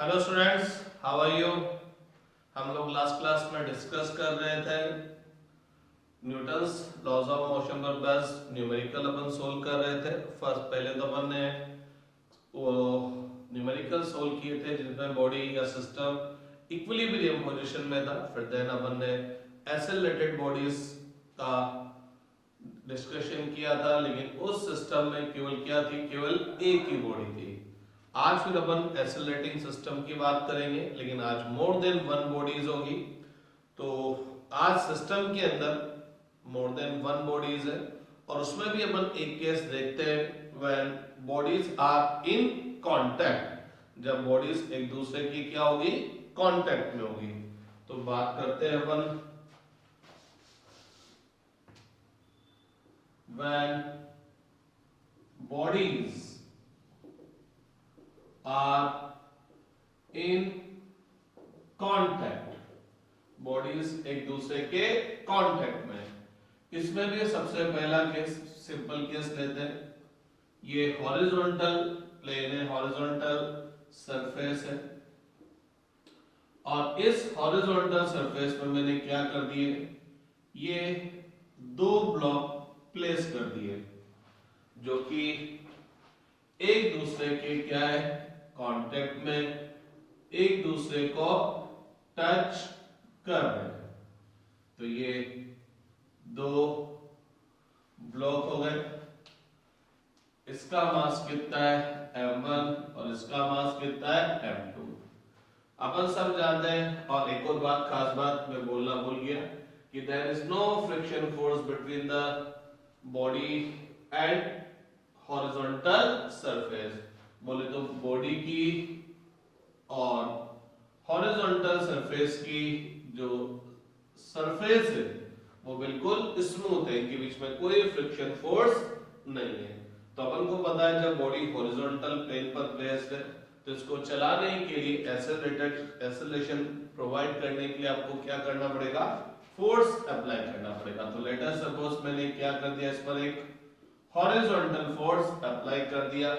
Hello students, how are you. हम लोग last class में डिस्कस कर रहे थे न्यूटन्स लॉज ऑफ मोशन पर बेस्ड न्यूमेरिकल अपन सोल्व कर रहे थे। फर्स्ट पहले तो अपन ने वो न्यूमेरिकल सोल्व किए थे जिसमें बॉडी या सिस्टम इक्विलिब्रियम पोजीशन में था। फिर देन अपन ने एक्सेलरेटेड बॉडीज का डिस्कशन किया था, लेकिन उस सिस्टम में केवल क्या थी, केवल एक ही बॉडी थी। आज फिर अपन एक्सेलरेटिंग सिस्टम की बात करेंगे, लेकिन आज मोर देन वन बॉडीज होगी। तो आज सिस्टम के अंदर मोर देन वन बॉडीज है और उसमें भी अपन एक केस देखते हैं when bodies are in contact, जब बॉडीज एक दूसरे की क्या होगी, कांटेक्ट में होगी। तो बात करते हैं अपन when bodies are in contact, bodies एक दूसरे के कांटेक्ट में। इसमें भी सबसे पहला केस सिंपल केस लेते हैं। ये हॉरिजॉन्टल प्लेन है, हॉरिजॉन्टल सरफेस है और इस हॉरिजॉन्टल सरफेस पर मैंने क्या कर दिए, ये दो ब्लॉक प्लेस कर दिए जो कि एक दूसरे के क्या है, कांटेक्ट में, एक दूसरे को टच कर रहे हैं। तो ये दो ब्लॉक हो गए। इसका मास कितना है, m1 और इसका मास कितना है, m2। अपन सब जानते हैं। और एक और बात, खास बात मैं बोलना भूल गया कि there is no friction force between the body and horizontal surface. बोले तो बॉडी की और हॉरिजॉन्टल सरफेस की जो सरफेस है वो बिल्कुल स्मूथ है, इनके बीच में कोई फ्रिक्शन फोर्स नहीं है। तो अपन को पता है जब बॉडी हॉरिजॉन्टल प्लेन पर प्लेस्ड है तो इसको चलाने के लिए एक्सेलरेशन प्रोवाइड करने के लिए आपको क्या करना पड़ेगा, फोर्स अप्लाई करना पड़ेगा। तो लेट अस सपोज मैंने क्या कर दिया, इस पर एक हॉरिजॉन्टल फोर्स अप्लाई कर दिया।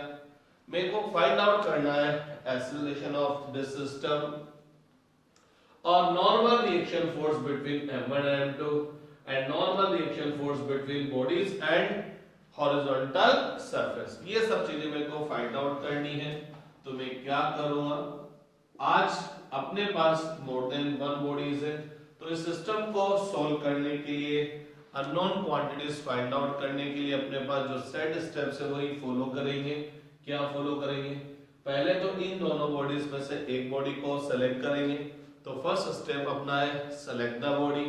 मेरे को फाइंड आउट करना है एक्सेलरेशन ऑफ दिस सिस्टम और normal reaction force between m1 and m2 and normal reaction force between bodies and horizontal surface. ये सब चीजें मेरे को फाइंड आउट करनी है। तो मैं क्या करूंगा, आज अपने पास मोर देन वन बॉडीज है तो इस सिस्टम को सॉल्व करने के लिए, अननोन क्वांटिटीज फाइंड आउट करने के लिए अपने पास जो सेट स्टेप्स है वही फॉलो करेंगे। क्या फॉलो करेंगे, पहले तो इन दोनों बॉडीज में से एक बॉडी को सेलेक्ट करेंगे। तो फर्स्ट स्टेप अपना है select the body.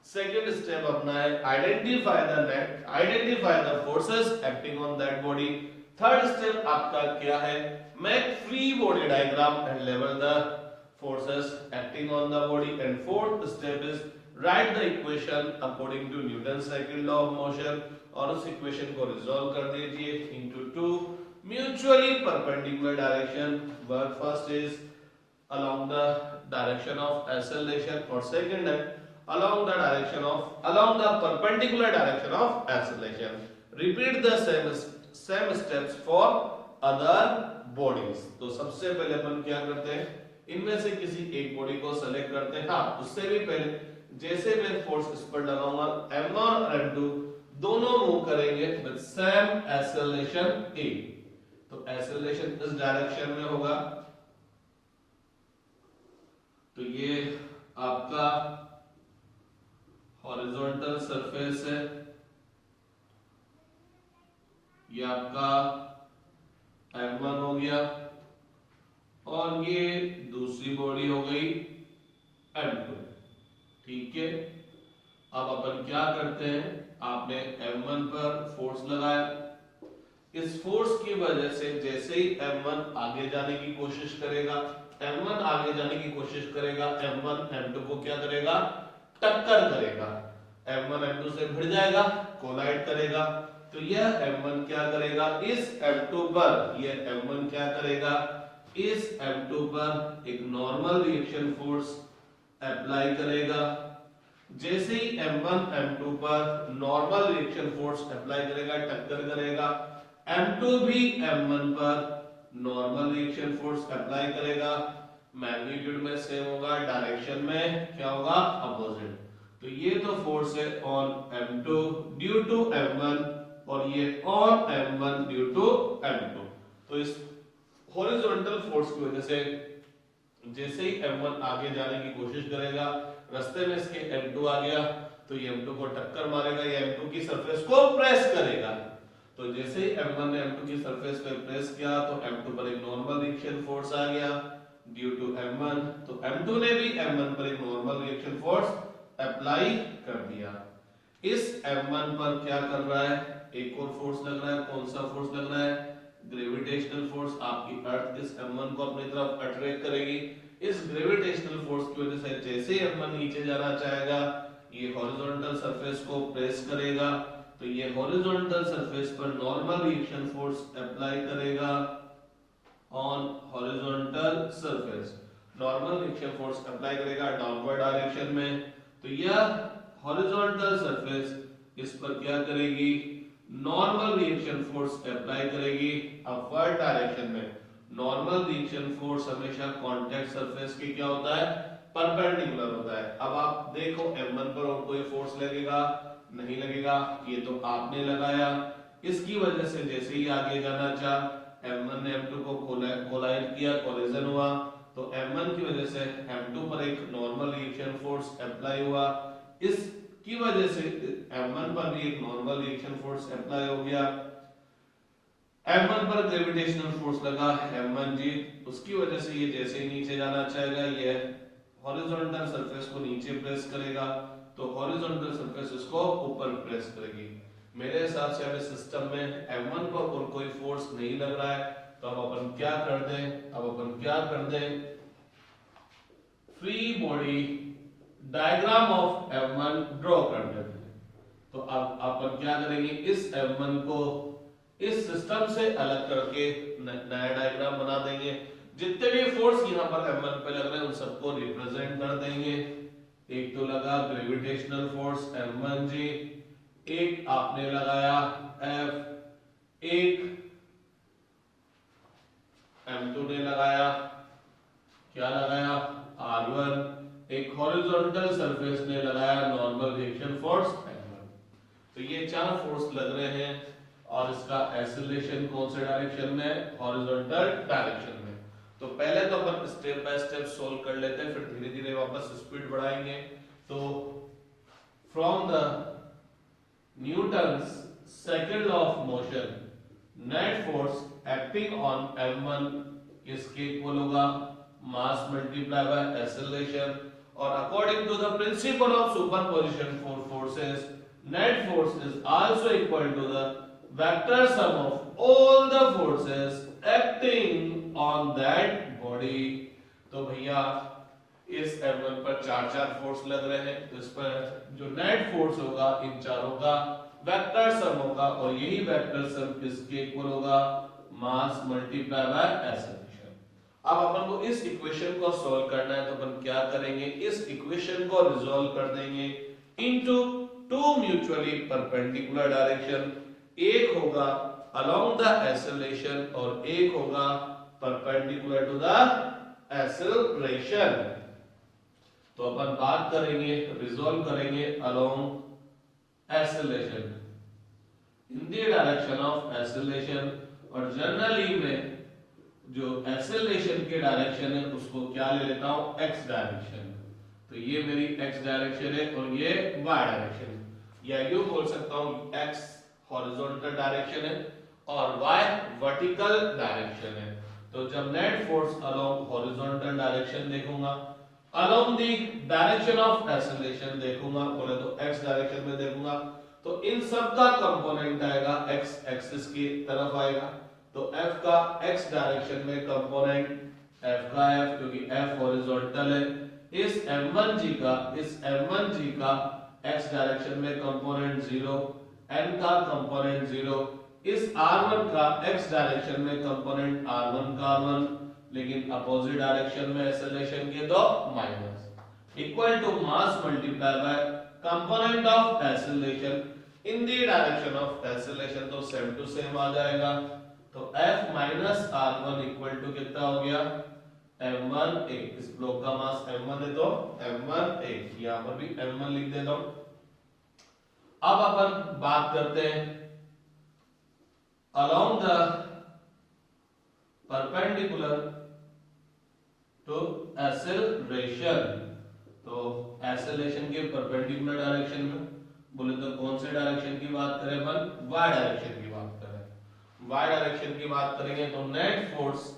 Second step अपना है identify the forces acting on that body. Third step आपका क्या है, make free body diagram and label the forces acting on the body, and fourth step is write the equation according to Newton's second law of motion और उस equation को resolve कर दीजिए into two mutually perpendicular direction। Work first is along the direction of acceleration और second है along the perpendicular direction of acceleration। repeat the same steps for other bodies। तो सबसे पहले अपन क्या करते हैं, इनमें से किसी एक बॉडी को सेलेक्ट करते हैं। हाँ, उससे भी पहले जैसे मैं फोर्स इस पर लगाऊंगा m1 और m2 दोनों मूव करेंगे विद सेम एक्सेलरेशन a। तो एक्सेलरेशन इस डायरेक्शन में होगा। तो ये आपका हॉरिजॉन्टल सरफेस है, ये आपका m1 हो गया और ये दूसरी बॉडी हो गई m2। ठीक है, अब अपन क्या करते हैं, आपने m1 पर फोर्स लगाया, इस फोर्स की वजह से जैसे ही m1 आगे जाने की कोशिश करेगा, m1 m2 को क्या करेगा, टक्कर करेगा। m1 m2 से भिड़ जाएगा, कोलाइड करेगा। तो यह m1 क्या करेगा, इस m2 पर, यह m1 क्या करेगा, इस m2 पर एक नॉर्मल रिएक्शन फोर्स अप्लाई करेगा। जैसे ही m1 m2 पर नॉर्मल रिएक्शन फोर्स अप्लाई करेगा, टक्कर करेगा, m2 भी m1 पर नॉर्मल रिएक्शन फोर्स अप्लाई करेगा। मैग्नीट्यूड में सेम होगा, डायरेक्शन में क्या होगा, अपोजिट। तो ये तो फोर्स है on M2 due to M1 और ये on M1 due to M2। तो इस हॉरिजॉन्टल फोर्स की वजह से जैसे ही M1 आगे जाने की कोशिश करेगा, रास्ते में इसके M2 आ गया तो ये M2 को टक्कर मारेगा, ये M2 की सरफेस को प्रेस करेगा। तो जैसे ही M1 ने M2 की सरफेस पे प्रेस किया तो M2 पर एक नॉर्मल रिएक्शन फोर्स आ गया ड्यू टू M1, तो M2 ने भी M1 पर एक नॉर्मल रिएक्शन फोर्स अप्लाई कर दिया। इस M1 पर क्या कर रहा है, एक और फोर्स लग रहा है। कौन सा फोर्स लग रहा है, ग्रेविटेशनल फोर्स। आपकी अर्थ इस M1 को अपनी तरफ अट्रैक्ट करेगी। इस ग्रेविटेशनल फोर्स की वजह से जैसे ही M1 नीचे जाना चाहेगा, ये हॉरिजॉन्टल सरफेस को प्रेस करेगा, तो ये हॉरिजॉन्टल सरफेस पर नॉर्मल रिएक्शन फोर्स अप्लाई करेगा on horizontal surface. Normal reaction force apply करेगा डाउनवर्ड डायरेक्शन में, तो यह हॉरिजॉन्टल सरफेस इस पर क्या करेगी, नॉर्मल रिएक्शन फोर्स अप्लाई करेगी अपवर्ड डायरेक्शन में। नॉर्मल रिएक्शन फोर्स हमेशा कांटेक्ट सरफेस के क्या होता है, परपेंडिकुलर होता है। अब आप देखो M1 पर और कोई फोर्स लगेगा, नहीं लगेगा, ये तो आपने लगाया। इसकी वजह से जैसे ही आगे जाना चाह, M1 ने M2 को कोलाइड किया, कोलिजन हुआ, तो M1 की वजह से M2 पर एक नॉर्मल रिएक्शन फोर्स अप्लाई हुआ। इसकी वजह से M1 पर भी एक नॉर्मल रिएक्शन फोर्स अप्लाई हो गया। M1 पर ग्रेविटेशनल फोर्स लगा, M1 जी, उसकी वजह से ये जैसे ही नीचे जाना चाहेगा, ये हॉरिजॉन्टल सरफेस को नीचे प्रेस करेगा, तो हॉरिजॉन्टल सरफेस इसको ऊपर प्रेस करेगी। मेरे हिसाब से अभी सिस्टम में M1 पर और कोई फोर्स नहीं लग रहा है, तो अब अपन क्या कर दें, free body diagram of M1 draw कर देते हैं। तो अब अपन क्या करेंगे, इस M1 को इस सिस्टम से अलग करके नया डायग्राम बना देंगे। जितने भी फोर्स यहाँ पर M1 पे लग रहे हैं उन सबको रिप्रेजेंट कर देंगे। एक तो लगा ग्रेविटेशनल फोर्स M1 जी, एक आपने लगाया F, एक M2 ने लगाया, क्या लगाया, R1, एक हॉरिजॉन्टल सरफेस ने लगाया नॉर्मल रिएक्शन फोर्स M1। तो ये चार फोर्स लग रहे हैं और इसका एक्सेलरेशन कौन से डायरेक्शन में, हॉरिजॉन्टल डायरेक्शन में। तो पहले तो अपन स्टेप बाय स्टेप सोल्व कर लेते हैं, फिर धीरे धीरे वापस स्पीड बढ़ाएंगे। तो from the Newton's second law of motion, net force acting on M1 किसके इक्वल होगा, मास मल्टीप्लाई बाय एक्सेलरेशन। और according to the principle of superposition for forces, net force is also equal to the vector sum of all the forces acting on that body. तो भैया इस M1 पर चार force लग रहे हैं, तो इस पर जो नेट फोर्स होगा इन चारों का वेक्टर सम होगा, और यही वेक्टर सम किसके इक्वल होगा, मास मल्टीप्लाई बाय एक्सेलरेशन। अब अपन को इस इक्वेशन को सॉल्व करना है, तो अपन क्या करेंगे, इस इक्वेशन को रिजॉल्व कर देंगे into two mutually perpendicular direction. एक होगा अलोंग द एक्सेलरेशन और एक होगा परपेंडिकुलर टू द एक्सेलरेशन। तो अपन बात करेंगे, रिजॉल्व करेंगे along acceleration in the direction of acceleration. और जनरली में जो एक्सेलरेशन के डायरेक्शन है उसको क्या ले लेता हूं, x डायरेक्शन। तो ये मेरी x डायरेक्शन है और ये y डायरेक्शन, या यूं बोल सकता हूं x हॉरिजॉन्टल डायरेक्शन है और y वर्टिकल डायरेक्शन है। तो जब net force along horizontal direction देखूंगा, along the direction of acceleration देखूंगा, बोले तो x डायरेक्शन में देखूंगा, तो इन सब का कंपोनेंट आएगा x एक्सिस की तरफ आएगा। तो f का x डायरेक्शन में कंपोनेंट f का f, क्योंकि f हॉरिजॉन्टल है, इस m1g का x डायरेक्शन में कंपोनेंट 0, n का कंपोनेंट 0, इस r1 का x डायरेक्शन में कंपोनेंट r1 का 1, लेकिन अपोजिट डायरेक्शन में एक्सेलरेशन के दो minus, equal to mass multiply by component of acceleration in the direction of acceleration. तो सेम टू सेम आ जाएगा। तो f minus r1 equal to कितना हो गया, m1 a, इस ब्लॉक का मास m1 है तो m1 a, यहां पर भी m1 लिख देता हूं। अब अपन बात करते हैं along the perpendicular to acceleration, तो acceleration के परपेंडिकुलर डायरेक्शन में बोले तो कौन से डायरेक्शन की बात करें अपन, y डायरेक्शन की बात करें। y डायरेक्शन की बात करेंगे तो net force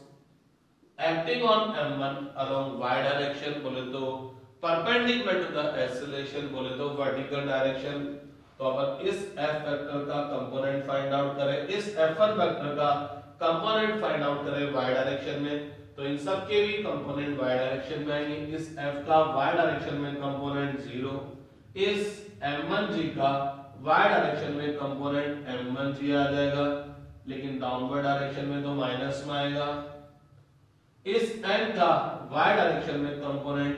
acting on m1 along y direction बोले तो परपेंडिकुलर टू द एक्सेलरेशन बोले तो वर्टिकल डायरेक्शन। तो अपन इस f वेक्टर का कंपोनेंट फाइंड आउट करें, इस f1 वेक्टर का कंपोनेंट फाइंड आउट करें y डायरेक्शन में, तो इन सब के भी कंपोनेंट y डायरेक्शन में आएंगे। इस f का y डायरेक्शन में कंपोनेंट 0, इस m1g का y डायरेक्शन में कंपोनेंट m1g आ जाएगा, लेकिन डाउनवर्ड डायरेक्शन में तो माइनस में आएगा। इस n का y डायरेक्शन में कंपोनेंट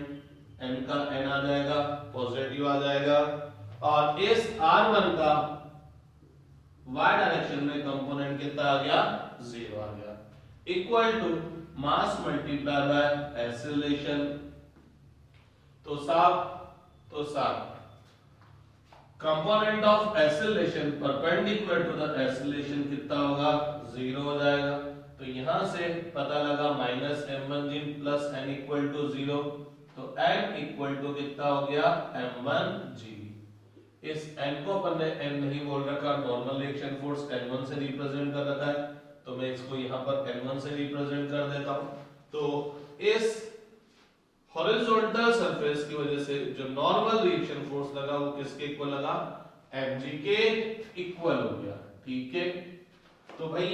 n का n आ जाएगा, पॉजिटिव आ जाएगा, और इस r1 का y डायरेक्शन में कंपोनेंट कितना आ गया, 0 आ गया, equal to mass multiply by acceleration. तो साहब component of acceleration perpendicular to the acceleration कितना होगा, 0 हो जाएगा। तो यहां से पता लगा minus m1g plus n equal to 0, तो n इक्वल टू कितना हो गया, m1g। इस n को अपन ने n नहीं बोल रखा, नॉर्मल रिएक्शन फोर्स n1 से रिप्रेजेंट कर रखा है, तो मैं इसको यहां पर n1 से रिप्रेजेंट कर देता हूं। तो इस हॉरिजॉन्टल सरफेस की वजह से जो नॉर्मल रिएक्शन फोर्स लगा वो किसके इक्वल लगा, mg के इक्वल हो गया, ठीक है। तो भाई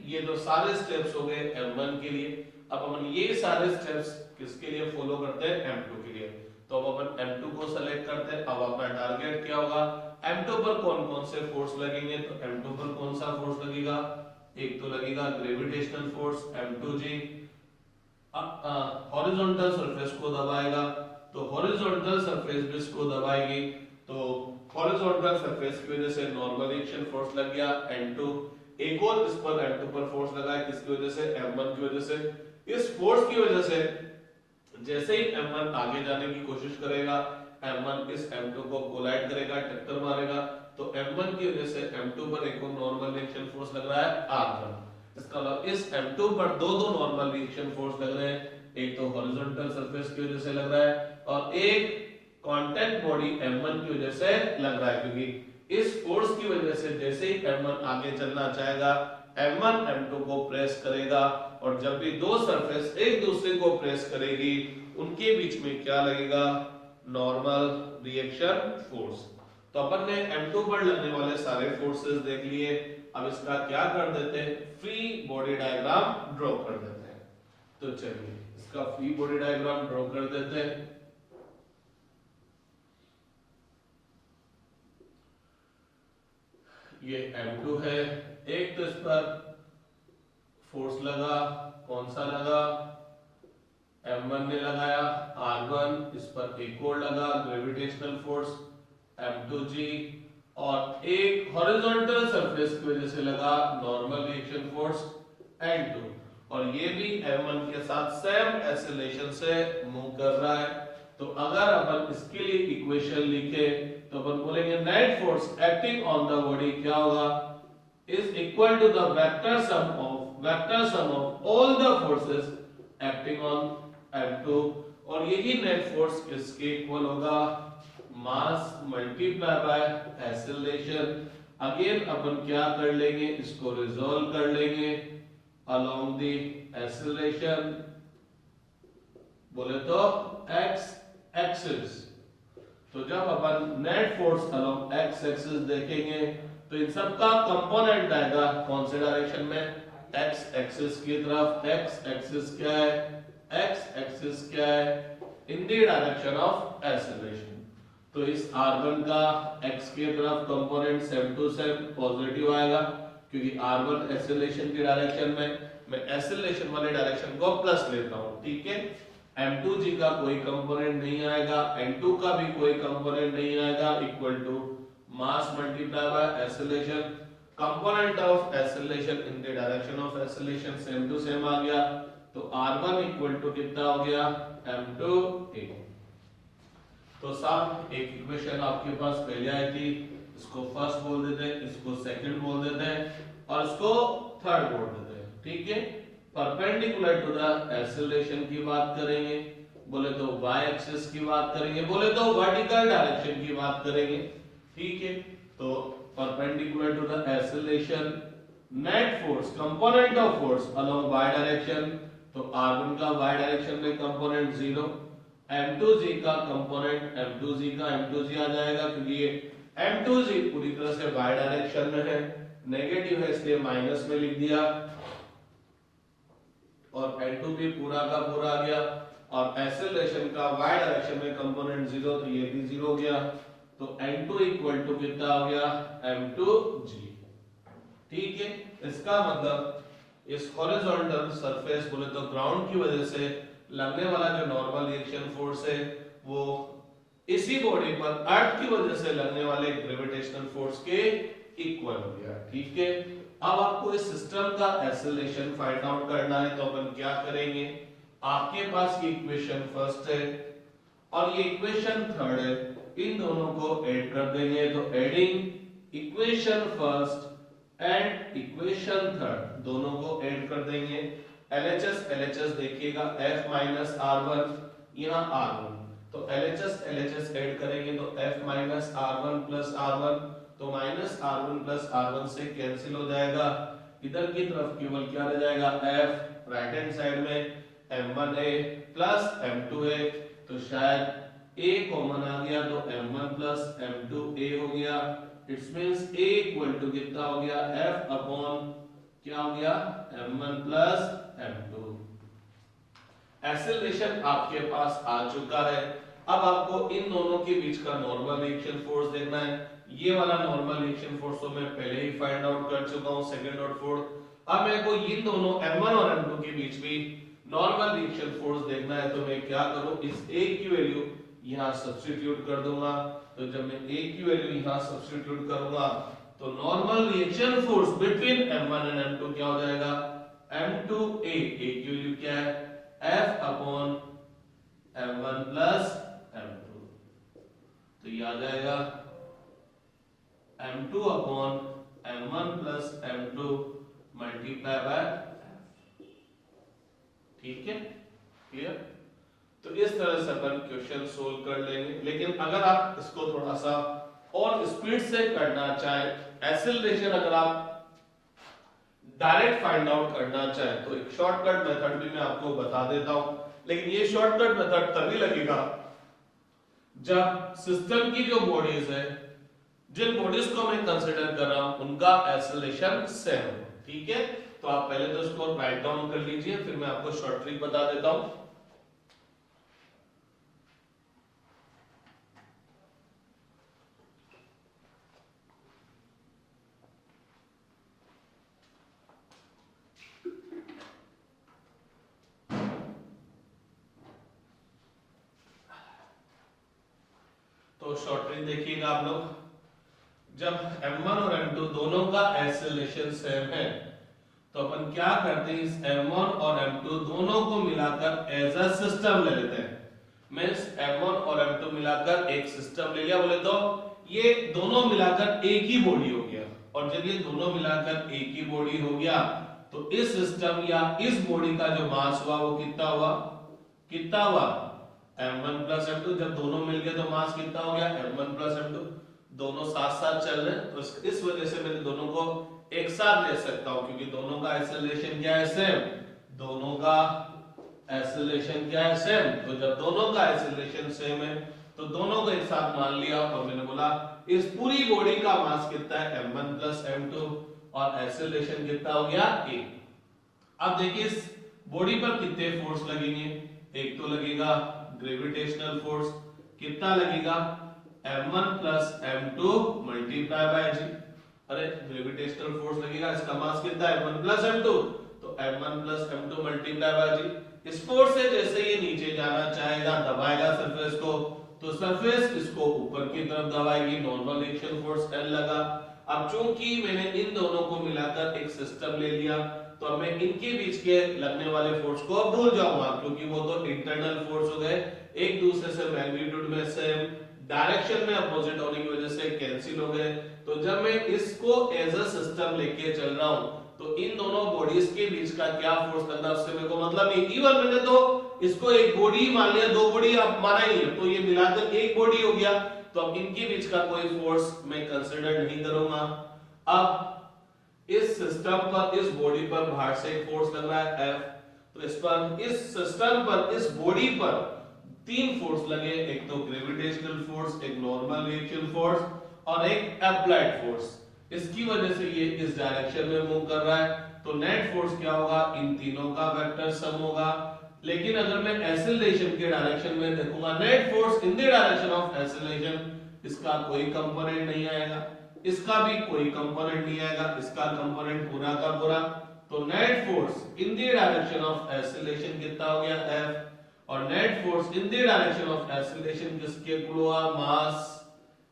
ये तो सारे स्टेप्स हो गए m1 के लिए। अब अपन ये सारे स्टेप्स किसके लिए फॉलो करते हैं, m2 के लिए। तो अब अपन m2 को सेलेक्ट करते हैं। अब अपना टारगेट क्या होगा, m2 पर कौन कौन से फोर्स लगेंगे, तो m2 पर कौन सा फोर्स लगेगा, एक तो लगेगा gravitational force m2g, horizontal surface को दबाएगा, तो हॉरिजॉन्टल सरफेस भी इसको दबाएगी, तो हॉरिजॉन्टल सरफेस की वजह से नॉर्मल रिएक्शन फोर्स लग गया n2, एक और इस पर m2 पर फोर्स लगा है, किसकी वजह से, m1 की वजह से। इस फोर्स की वजह से जैसे ही m1 आगे जाने की कोशिश करेगा, m1 इस m2 को कोलाइड करेगा, टक्कर मारेगा, तो m1 की वजह से m2 पर एक और नॉर्मल रिएक्शन फोर्स लग रहा है r1। इसका मतलब इस m2 पर दो नॉर्मल रिएक्शन फोर्स लग रहे हैं, एक तो हॉरिजॉन्टल सरफेस की वजह से लग रहा है और एक कांटेक्ट बॉडी m1 की वजह से लग रहा है, क्योंकि इस फोर्स की वजह से जैसे ही m1 आगे चलना चाहेगा, m1 m2 को प्रेस करेगा, और जब भी दो सरफेस एक दूसरे को प्रेस करेगी उनके बीच में क्या लगेगा, नॉर्मल रिएक्शन फोर्स। तो अपन ने m2 पर लगने वाले सारे फोर्सेस देख लिए। अब इसका क्या कर देते हैं, फ्री बॉडी डायग्राम ड्रॉ कर देते हैं। तो चलिए इसका फ्री बॉडी डायग्राम ड्रॉ कर देते हैं। ये m2 है, एक तो इस पर फोर्स लगा, कौन सा लगा, m1 ने लगाया, r1, इस पर एक और लगा ग्रेविटेशनल फोर्स m2g, और एक हॉरिजॉन्टल सरफेस की वजह से लगा नॉर्मल रिएक्शन फोर्स n2, और ये भी m1 के साथ सेम एक्सेलरेशन से मूव कर रहा है। तो अगर अपन इसके लिए इक्वेशन लिखे तो अपन बोलेंगे net force acting on the body क्या होगा, is equal to the vector sum of all the forces acting on m2, और यही नेट फोर्स किसके इक्वल होगा, mass multiply by acceleration. Again अपन क्या कर लेंगे, इसको रिजॉल्व कर लेंगे अलोंग द एक्सेलरेशन, बोले तो x एक्सिस। तो जब अपन net force along x axis देखेंगे तो इन सब का कंपोनेंट आएगा कौन से डायरेक्शन में, x एक्सिस की तरफ। x एक्सिस क्या है, x एक्सिस क्या है, in the direction of acceleration. तो इस r1 का x की तरफ component same to same positive आएगा, क्योंकि r1 एक्सेलरेशन की डायरेक्शन में, मैं एक्सेलरेशन वाले डायरेक्शन को प्लस लेता हूं, ठीक है। m2g का कोई कंपोनेंट नहीं आएगा, n2 का भी कोई कंपोनेंट नहीं आएगा, equal to mass multiply by acceleration. Component of acceleration in the direction of acceleration same to same आ गया, तो R1 इक्वल टू कितना हो गया M2A। तो साहब एक इक्वेशन आपके पास पहले आई थी, इसको फर्स्ट बोल देते हैं, इसको सेकंड बोल देते हैं और इसको थर्ड बोल देते हैं। ठीक है, परपेंडिकुलर टू द एक्सेलरेशन की बात करेंगे, बोले तो y एक्सिस की बात करेंगे, बोले तो वर्टिकल डायरेक्शन की बात करेंगे। ठीक है, तो perpendicular to the acceleration net force component of force along y direction, तो r1 का y डायरेक्शन में कंपोनेंट 0, m2g का कंपोनेंट m2g का m2g आ जाएगा क्योंकि ये m2g पूरी तरह से y डायरेक्शन में है, नेगेटिव है इसलिए माइनस में लिख दिया, और n2 भी पूरा का पूरा आ गया, और एक्सेलरेशन का y डायरेक्शन में कंपोनेंट 0 तो ये भी 0 हो गया, तो n2 इक्वल टू कितना हो गया m2g। ठीक है, इसका मतलब इस हॉरिजॉन्टल सरफेस बोले तो ग्राउंड की वजह से लगने वाला जो नॉर्मल रिएक्शन फोर्स है वो इसी बॉडी पर अर्थ की वजह से लगने वाले ग्रेविटेशनल फोर्स के इक्वल हो गया। ठीक है, अब आपको इस सिस्टम का एक्सेलरेशन फाइंड आउट करना है, तो अपन क्या करेंगे, आपके पास ये इक्वेशन फर्स्ट है और ये इक्वेशन थर्ड है, इन दोनों को ऐड कर देंगे, तो adding equation first and equation third दोनों को ऐड कर देंगे। LHS देखिएगा F माइनस R1, यहाँ R1, तो LHS ऐड करेंगे तो F minus R1 plus R1, तो माइनस R1 प्लस R1 से कैंसिल हो जाएगा, इधर की तरफ केवल क्या रह जाएगा F, राइट हैंड साइड में M1A प्लस M2A, तो शायद A कॉमन आ गया तो M1 प्लस M2A हो गया, it's means A equal to कितना हो गया F अपॉन क्या हो गया M1 प्लस M2। एक्सेलरेशन आपके पास आ चुका है, अब आपको इन दोनों के बीच का नॉर्मल रिएक्शन फोर्स देखना है। ये वाला नॉर्मल रिएक्शन फोर्स तो मैं पहले ही फाइंड आउट कर चुका हूं, सेकंड और फोर्थ। अब मेरे को इन दोनों M1 और M2 के बीच भी नॉर्मल रिएक्शन फोर्स देखना है, तो मैं क्या करूं, इस A की वैल्यू यहां सब्स्टिट्यूट कर दूंगा, तो जब मैं A की वैल्यू यहां सब्स्टिट्यूट करूंगा तो normal reaction force between M1 and M2 क्या हो जाएगा M2A, A की वैल्यू क्या है F upon M1 plus M2, तो ये आ जाएगा M2 upon M1 plus M2 multiply by F। ठीक है, क्लियर। तो इस तरह से अपन क्वेश्चन सोल्व कर लेंगे, लेकिन अगर आप इसको थोड़ा सा और स्पीड से करना चाहें, एक्सेलरेशन अगर आप डायरेक्ट फाइंड आउट करना चाहें तो एक शॉर्टकट मेथड भी मैं आपको बता देता हूं, लेकिन ये शॉर्टकट मेथड तभी लगेगा जब सिस्टम की जो बॉडीज है, जिन बॉडीज को मैं कंसीडर कर रहा हूं उनका एक्सेलरेशन सेम हो। ठीक है, तो आप पहले तो इसको राइट डाउन कर लीजिए, फिर मैं आपको शॉर्ट ट्रिक बता देता हूं। तो शॉर्ट ट्रिक देखिएगा आप लोग, जब M1 और M2 दोनों का एक्सेलरेशन सेम है तो अपन क्या करते हैं, इस M1 और M2 दोनों को मिलाकर एज अ सिस्टम ले लेते हैं। मींस M1 और M2 मिलाकर एक सिस्टम ले लिया, बोले तो ये दोनों मिलाकर एक ही बॉडी हो गया, और जब ये दोनों मिलाकर एक ही बॉडी हो गया तो इस सिस्टम या इस बॉडी का जो मास हुआ वो कितना हुआ M1 प्लस M2, जब दोनों मिल गए तो मास कितना हो गया M1 प्लस M2, दोनों साथ साथ चल रहे हैं, तो इस वजह से मैं दोनों को एक साथ ले सकता हूं, क्योंकि दोनों का एक्सेलरेशन क्या है सेम, दोनों का एक्सेलरेशन क्या है सेम, तो जब दोनों का एक्सेलरेशन सेम है तो दोनों को एक साथ मान लिया, और मैंने बोला इस पूरी बॉडी का मास कितना है M1 प्लस M2 और एक्सेलरेशन कितना हो गया A। अब देखिए इस बॉडी पर कितने फोर्स लगेंगे, एक तो लगेगा ग्रेविटेशनल फोर्स, कितना लगेगा M1 plus M2 multiply by G। अरे ग्रेविटेशनल फोर्स लगेगा, इसका मास कितना है M1 प्लस M2, तो M1 plus M2 multiply by G। इस फोर्स से जैसे ये नीचे जाना चाहेगा, दबाएगा सरफेस को, तो सरफेस इसको ऊपर की तरफ दबाएगी, नॉर्मल रिएक्शन फोर्स N लगा। अब चूंकि मैंने इन दोनों को मिलाकर एक सिस्टम ले लिया, तो अब मैं इनके बीच के लगने वाले फोर्स को अब भूल जाऊंगा, क्योंकि वो तो इंटरनल फोर्स हो गए, एक दूसरे से मैग्नीट्यूड में सेम, डायरेक्शन में अपोजिट होने की वजह से कैंसिल हो गए। तो जब मैं इसको एज अ सिस्टम लेके चल रहा हूं तो इन दोनों बॉडीज के बीच का क्या फोर्स लगना उससे मेरे को मतलब नहीं। इवन मैंने तो इसको एक बॉडी मान लिया, दो बॉडी आप माना ही है, तो ये मिलाकर एक बॉडी हो गया, तो अब इनके बीच का कोई फोर्स मैं कंसीडर नहीं करूंगा। अब इस सिस्टम पर, इस बॉडी पर बाहर से एक फोर्स लग रहा है F, तो इस पर, इस सिस्टम पर, इस बॉडी पर तीन फोर्स लगे, एक तो ग्रेविटेशनल फोर्स, एक नॉर्मल रिएक्शन फोर्स और एक अप्लाइड फोर्स। इसकी वजह से ये इस डायरेक्शन में मूव कर रहा है, तो नेट फोर्स क्या होगा, इन तीनों का वेक्टर सम होगा। लेकिन अगर मैं एक्सेलरेशन के डायरेक्शन में देखूंगा, net force in the direction of acceleration, इसका कोई कंपोनेंट नहीं आएगा, इसका भी कोई कंपोनेंट नहीं आएगा, इसका कंपोनेंट पूरा का पूरा। तो net force in the direction of acceleration कितना हो गया F, और net force in the direction of acceleration किसके इक्वल हुआ, मास,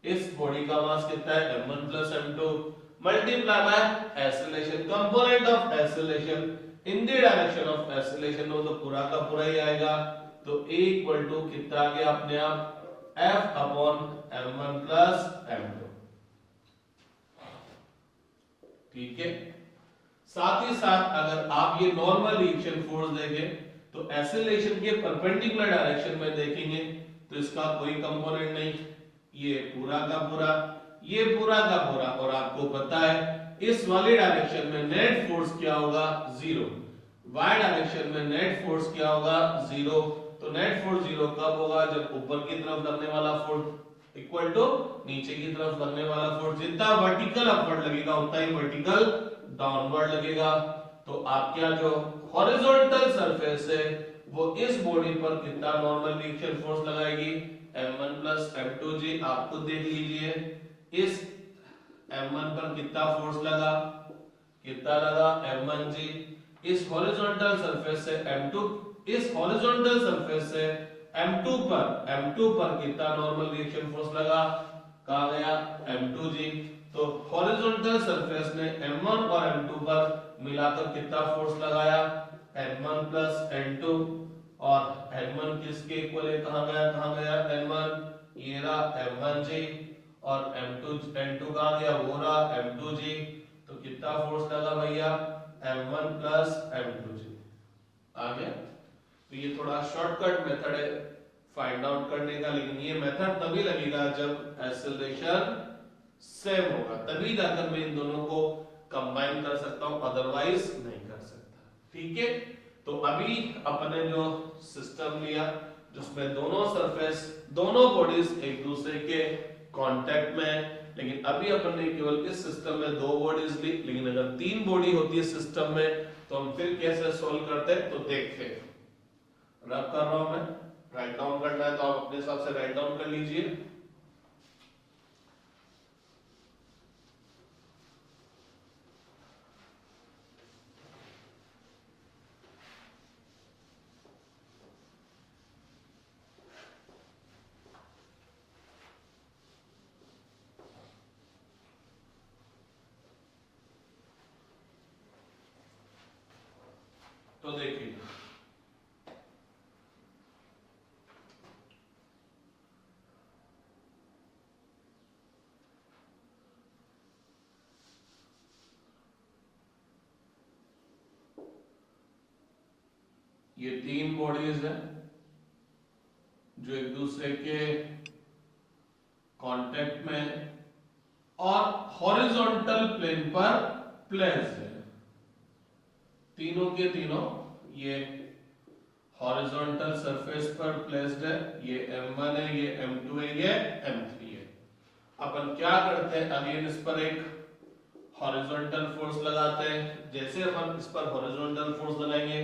इस बॉडी का मास कितना है m1 plus m2 multiply by acceleration, component of acceleration in the direction of acceleration हो तो पूरा का पूरा ही आएगा। तो A इक्वल टू कितना आ गया अपने आप F upon m1 plus m2, ठीक है। साथ ही साथ अगर आप ये नॉर्मल रिएक्शन फोर्स देखें तो एक्सेलरेशन के परपेंडिकुलर डायरेक्शन में देखेंगे तो इसका कोई कंपोनेंट नहीं, ये पूरा का पूरा, ये पूरा का पूरा, और आपको पता है इस वाले डायरेक्शन में नेट फोर्स क्या होगा, जीरो, y डायरेक्शन में नेट फोर्स क्या होगा, जीरो। तो नेट फोर्स जीरो कब होगा, जब ऊपर की तरफ लगने वाला फोर्स इक्वल टू नीचे की तरफ लगने वाला फोर्स, जितना वर्टिकल अपवर्ड लगेगा उतना ही वर्टिकल डाउनवर्ड लगेगा। तो आपका जो हॉरिजॉन्टल सरफेस है वो इस बॉडी पर कितना नॉर्मल रिएक्शन फोर्स लगाएगी, m1 plus m2 जी, आप खुद देख लीजिए, इस m1 पर कितना फोर्स लगा, कितना लगा m1 जी, इस हॉरिजॉन्टल सरफेस से m2, इस हॉरिजॉन्टल सरफेस से m2 पर कितना नॉर्मल रिएक्शन फोर्स लगा, कहा गया m2 जी। तो हॉरिजॉन्टल सरफेस ने m1 और m2 पर मिलाकर कितना फोर्स लगाया, m1 plus n2, और n1 किसके इक्वल है, कहां गया n1, ये रहा m1 जी, और m2 n2 कहां गया, वो रहा m2 जी। तो कितना फोर्स लगा भैया, m1 plus m2 जी, आ गया। तो ये थोड़ा शॉर्टकट मेथड है फाइंड आउट करने का, लेकिन ये मेथड तभी लगेगा जब एक्सेलरेशन सेम होगा, तभी जाकर मैं इन दोनों को कंबाइन कर सकता हूं, अदरवाइज नहीं कर सकता, ठीक है। तो अभी अपने जो सिस्टम लिया जिसमें दोनों सरफेस, दोनों बॉडीज एक दूसरे के कांटेक्ट में है, लेकिन अभी अपन ने केवल इस सिस्टम में दो बॉडीज ली, लेकिन अगर तीन बॉडी होती है सिस्टम में तो हम फिर कैसे सॉल्व करते हैं, तो देखते हैं। रब कर रहा हूं मैं, राइट डाउन करना है तो आप अपने हिसाब से राइट डाउन कर लीजिए। तो देखिए ये तीन बॉडीज हैं जो एक दूसरे के कांटेक्ट में और हॉरिजॉन्टल प्लेन पर प्लेस्ड है, तीनों के तीनों ये हॉरिजॉन्टल सरफेस पर प्लेस्ड है, ये m1 है, ये m2 है, ये m3 है। अपन क्या करते हैं, अगेन इस पर एक हॉरिजॉन्टल फोर्स लगाते हैं। जैसे अपन इस पर हॉरिजॉन्टल फोर्स लगाएंगे,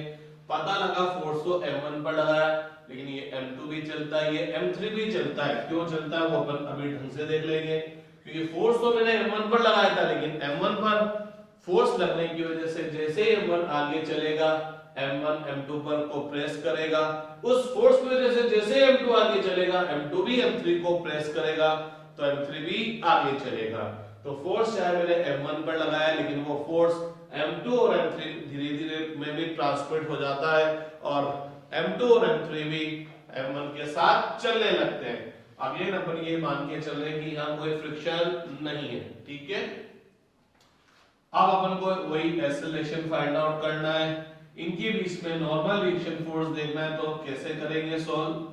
पता लगा फोर्स तो m1 पर लगाया, लेकिन ये m2 भी चलता है, ये m3 भी चलता है। क्यों चलता है वो अपन अभी ढंग से देख लेंगे, क्योंकि फोर्स तो मैंने m1 पर लगाया था, लेकिन m1 पर फोर्स लगने की वजह से जैसे m1 आगे चलेगा m1 m2 पर को प्रेस करेगा, उस फोर्स की वजह से जैसे m2 आगे चलेगा m2 भी m3 को प्रेस करेगा, तो m3 भी आगे चलेगा। तो फोर्स चाहे मैंने m1 पर लगाया, लेकिन वो फोर्स M2 और M3 धीरे धीरे में भी ट्रांसमिट हो जाता है और M2 और M3 भी M1 के साथ चलने लगते हैं। अब ये अपन ये मान के चल रहे हैं कि यहाँ कोई फ्रिक्शन नहीं है, ठीक है। अब अपन को वही एक्सेलरेशन फाइंड आउट करना है, इनके बीच में नॉर्मल रिएक्शन फोर्स देखना है, तो कैसे करेंगे सॉल्व।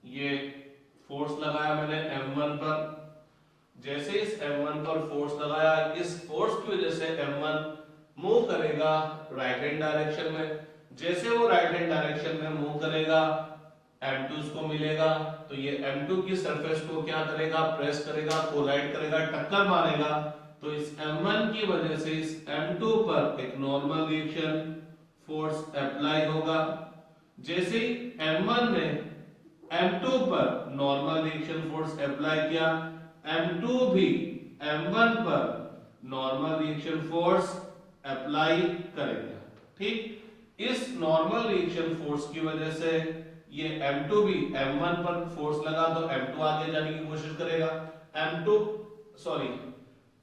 ये फोर्स लगाया मैंने M1 पर, जैसे इस M1 पर फोर्स लगाया, इस फोर्स की वजह से M1 मूव करेगा राइट हैंड डायरेक्शन में, जैसे वो राइट हैंड डायरेक्शन में मूव करेगा M2 इसको मिलेगा, तो ये M2 की सरफेस को क्या करेगा, प्रेस करेगा, कोलाइड करेगा, टक्कर मारेगा, तो इस M1 की वजह से इस M2 पर एक नॉर्मल रिएक्शन फोर्स अप्लाई होगा। जैसे ही M1 ने M2 पर नॉर्मल रिएक्शन फोर्स अप्लाई किया, M2 भी M1 पर नॉर्मल रिएक्शन फोर्स अप्लाई करेगा, ठीक। इस नॉर्मल रिएक्शन फोर्स की वजह से ये M2 भी M1 पर फोर्स लगा तो M2 आगे जाने की कोशिश करेगा,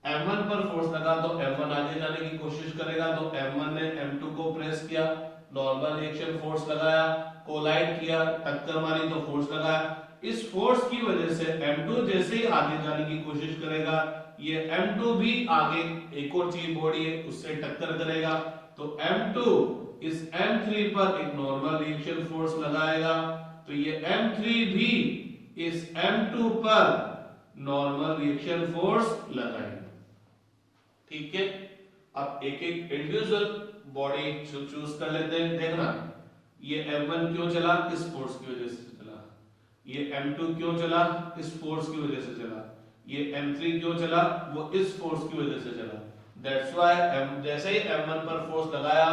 M1 पर फोर्स लगा तो M1 आगे जाने की कोशिश करेगा, तो M1 ने M2 को प्रेस किया, नॉर्मल रिएक्शन फोर्स लगाया, कोलाइड किया, टक्कर मारी तो फोर्स लगाया। इस फोर्स की वजह से M2 जैसे ही आगे जाने की कोशिश करेगा, ये M2 भी आगे एक और चीज बॉडी है उससे टक्कर करेगा, तो M2 इस M3 पर एक नॉर्मल रिएक्शन फोर्स लगाएगा, तो ये M3 भी इस M2 पर नॉर्मल रिएक्शन फोर्स लगाएगा, ठीक है। अब एक एक इंडिविजुअल बॉडी चूज कर लेते हैं। देखना ये M1 क्यों चला, इस फोर्स की वजह से चला, ये M2 क्यों चला, इस फोर्स की वजह से चला, ये M3 क्यों चला, वो इस फोर्स की वजह से चला। दैट्स व्हाई जैसे ही M1 पर फोर्स लगाया,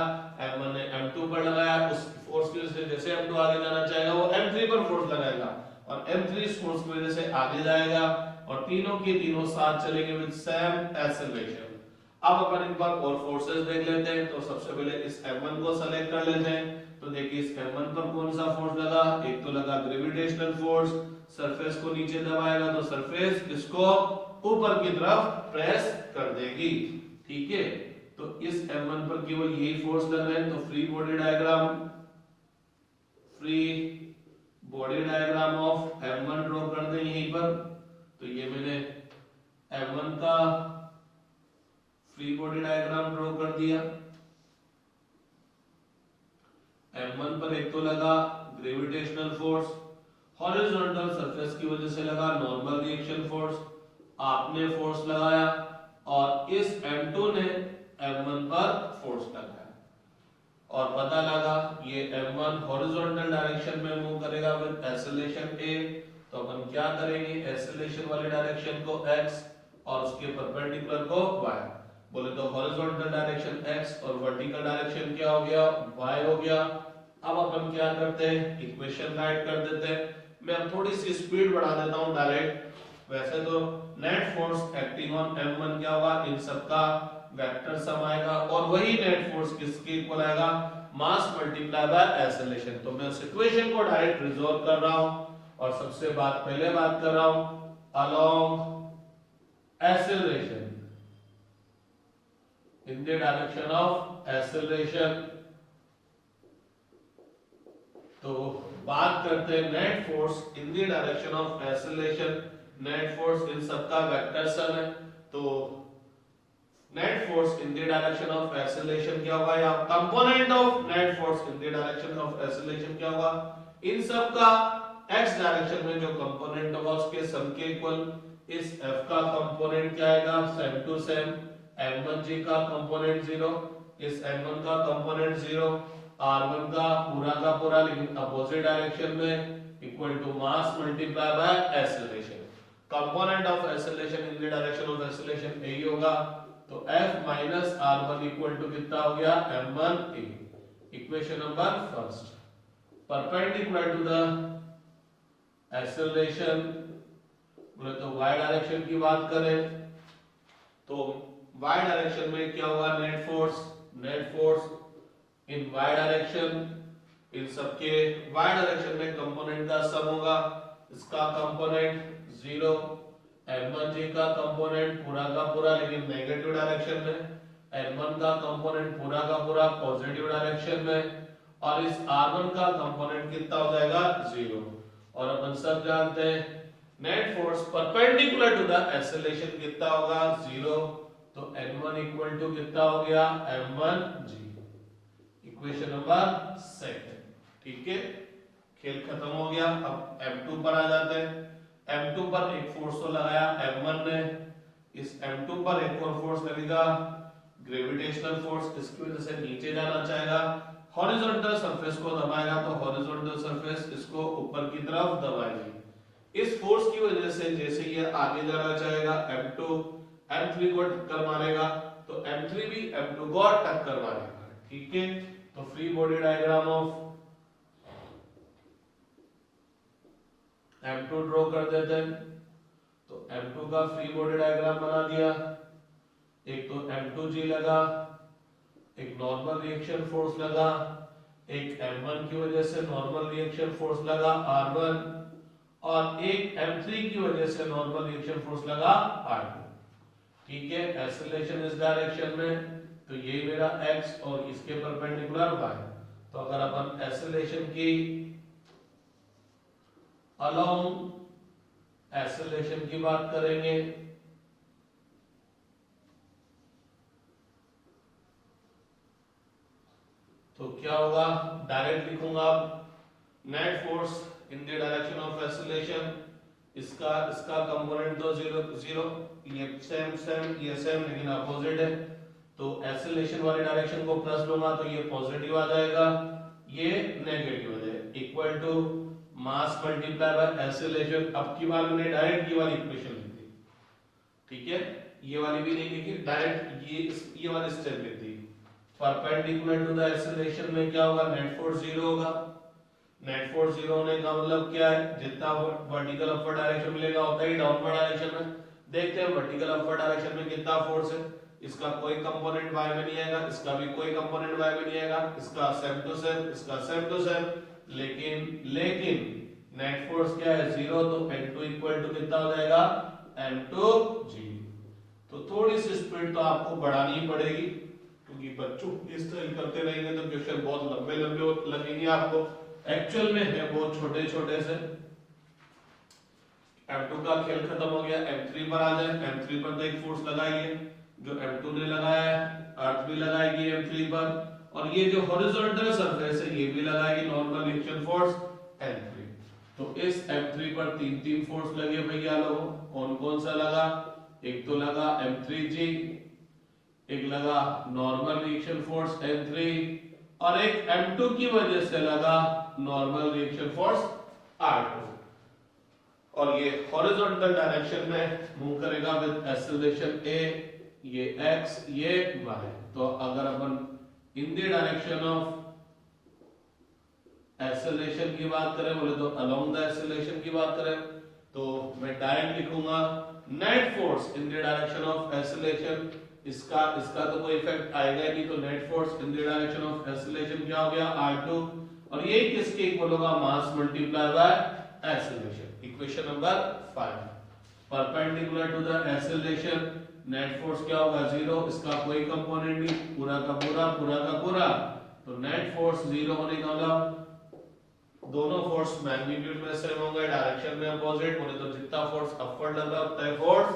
M1 ने M2 पर लगाया, उस फोर्स की वजह से जैसे M2 आगे जाना चाहेगा वो M3 पर फोर्स लगाएगा और M3 इस फोर्स की वजह से आगे जाएगा और तीनों के तीनों साथ चलेंगे विद सेम एक्सेलरेशन। अब अपन एक बार और फोर्सेस देख लेते हैं, तो सबसे पहले इस M1 को सेलेक्ट कर लेते हैं, तो देखिए इस M1 पर कौन सा फोर्स लगा, एक तो लगा ग्रेविटेशनल फोर्स, सरफेस को नीचे दबाएगा तो सरफेस इसको ऊपर की तरफ प्रेस कर देगी, ठीक है। तो इस M1 पर केवल यही फोर्स लग रहे हैं, तो free body diagram of M1 draw कर दें यहीं पर। तो ये मैंने M1 का फ्री बॉडी डायग्राम ड्रॉ कर दिया। M1 पर एक तो लगा ग्रेविटेशनल फोर्स, हॉरिजॉन्टल सरफेस की वजह से लगा नॉर्मल रिएक्शन फोर्स, आपने फोर्स लगाया और इस M2 ने M1 पर फोर्स लगाया और पता लगा ये M1 हॉरिजॉन्टल डायरेक्शन में मूव करेगा विद एक्सेलरेशन a, तो अपन क्या करेंगे, एक्सेलरेशन वाले डायरेक्शन को x और उसके परपेंडिकुलर को y। बोले तो हॉरिजॉन्टल डायरेक्शन x और वर्टिकल डायरेक्शन क्या हो गया, y हो गया। अब अपन क्या करते हैं, इक्वेशन राइट कर देते हैं। मैं अब थोड़ी सी स्पीड बढ़ा देता हूं डायरेक्ट। वैसे तो net force acting on M1 क्या होगा, इन सबका वेक्टर सम आएगा और वही नेट फोर्स किसके इक्वल आएगा, मास मल्टीप्लाई बाय एक्सेलरेशन। तो मैं उस इक्वेशन को डायरेक्ट रिजॉल्व कर रहा हूं और सबसे पहले बात कर रहा हूं along acceleration in the direction of acceleration। तो बात करते हैं net force in the direction of acceleration. Net force इन सबका वेक्टर सम है, तो net force in the direction of acceleration क्या होगा, या component of net force in the direction of acceleration क्या होगा, इन सबका x डायरेक्शन में जो कंपोनेंट होगा उसके सम के इक्वल। इस f का कंपोनेंट क्या आएगा, सेम टू सेम M1g का कंपोनेंट 0, इस M1 का कंपोनेंट 0, R1 का पूरा लेकिन अपोजिट डायरेक्शन में equal to mass multiply by acceleration. Component of acceleration in the direction of acceleration यही होगा, तो F minus R1 equal to कितना हो गया, M1a। Equation number first, perpendicular to the acceleration बोले तो y डायरेक्शन की बात करें तो y डायरेक्शन में क्या होगा, net force in y direction, इन सबके y डायरेक्शन में कंपोनेंट का सम होगा, इसका कंपोनेंट 0, m1g का कंपोनेंट पूरा का पूरा लेकिन नेगेटिव डायरेक्शन में, n1 का कंपोनेंट पूरा का पूरा पॉजिटिव डायरेक्शन में, और इस r1 का कंपोनेंट कितना हो जाएगा 0। और अपन सब जानते हैं net force perpendicular to the acceleration कितना होगा 0, तो n1 इक्वल टू कितना हो गया m1g, इक्वेशन नंबर सेकंड। ठीक है, खेल खत्म हो गया। अब m2 पर आ जाते हैं। m2 पर एक फोर्स तो लगाया m1 ने, इस m2 पर एक और फोर्स लगेगा ग्रेविटेशनल फोर्स, इसकी वजह से नीचे जाना चाहेगा, हॉरिजॉन्टल सरफेस को दबाएगा तो हॉरिजॉन्टल सरफेस इसको ऊपर की तरफ दबाएगी। इस फोर्स की वजह से जैसे ये आगे जाना चाहेगा m2 m3 को टक्कर मारेगा, तो m3 भी m2 को टक्कर मारेगा। ठीक है, तो free body diagram of m2 draw कर देते हैं। तो m2 का फ्री बॉडी डायग्राम बना दिया। एक तो m2g लगा, एक नॉर्मल रिएक्शन फोर्स लगा, एक m1 की वजह से नॉर्मल रिएक्शन फोर्स लगा r1, और एक m3 की वजह से नॉर्मल रिएक्शन फोर्स लगा r2। ठीक है, एक्सेलरेशन इस डायरेक्शन में, तो ये मेरा x और इसके परपेंडिकुलर y। तो अगर अपन एक्सेलरेशन की अलोंग एक्सेलरेशन की बात करेंगे तो क्या होगा, डायरेक्ट लिखूंगा net force in the direction of acceleration, इसका कंपोनेंट तो 0, ये सेम ये सेम लेकिन अपोजिट है, तो एक्सेलरेशन वाली डायरेक्शन को प्लस लूंगा तो ये पॉजिटिव आ जाएगा, ये नेगेटिव आ जाएगा, equal to mass multiply by acceleration. अब की बार मैंने डायरेक्ट ये वाली इक्वेशन लिख दी। ठीक है, ये वाली भी नहीं लिखी, डायरेक्ट ये वाली स्टेप लिख दी। परपेंडिकुलर टू द एक्सेलरेशन में क्या होगा, नेट फोर्स 0 होगा। नेट फोर्स 0 होने का मतलब क्या है, जितना वर्टिकल अपवर्ड डायरेक्शन मिलेगा उतना ही डाउनवर्ड डायरेक्शन में। देखते हैं वर्टिकल अपवर्ड डायरेक्शन में कितना फोर्स है, इसका कोई कंपोनेंट y में नहीं आएगा, इसका भी कोई कंपोनेंट y में नहीं आएगा, इसका सेम टू सेम, इसका सेम टू सेम, लेकिन नेट फोर्स क्या है 0, तो n2 इक्वल टू कितना हो जाएगा m2g। तो थोड़ी सी स्पीड तो आपको बढ़ानी ही पड़ेगी, क्योंकि बच्चों इस तरह करते रहेंगे तो क्वेश्चन बहुत लंबे लंबे लगेंगे आपको, एक्चुअल में है बहुत छोटे छोटे से। m2 का खेल खत्म हो गया, m3 पर आ जाए। m3 पर तो एक फोर्स लगाइए जो m2 ने लगाया है, अर्थ भी लगाएगी m3 पर, और ये जो हॉरिजॉन्टल सरफेस है ये भी लगाएगी नॉर्मल रिएक्शन फोर्स m3। तो इस m3 पर तीन फोर्स लगे भैया लोगों, कौन कौन सा लगा, एक तो लगा m3g, एक लगा नॉर्मल रिएक्शन फोर्स m3, और एक m2 की वजह से लगा नॉर्मल रिएक्शन फोर्स r2। और ये हॉरिजॉन्टल डायरेक्शन में मूव करेगा विद एक्सेलरेशन a, ये x ये y। तो अगर अपन in the direction of acceleration की बात करें, बोले तो अलोंग द एक्सेलरेशन की बात करें, तो मैं डायरेक्ट लिखूंगा net force in the direction of acceleration. इसका तो कोई इफेक्ट आएगा ही नहीं, तो net force in the direction of acceleration क्या हो गया r2, और ये किसके इक्वल होगा, mass multiply by acceleration. Equation number 5। Perpendicular to the acceleration net force क्या होगा 0, इसका कोई कंपोनेंट नहीं, पूरा का पूरा, तो नेट फोर्स 0 होने का मतलब दोनों फोर्स मैग्नीट्यूड में सेम होंगे, डायरेक्शन में अपोजिट, बोले तो जितना फोर्स अपवर्ड लग रहा है उतना फोर्स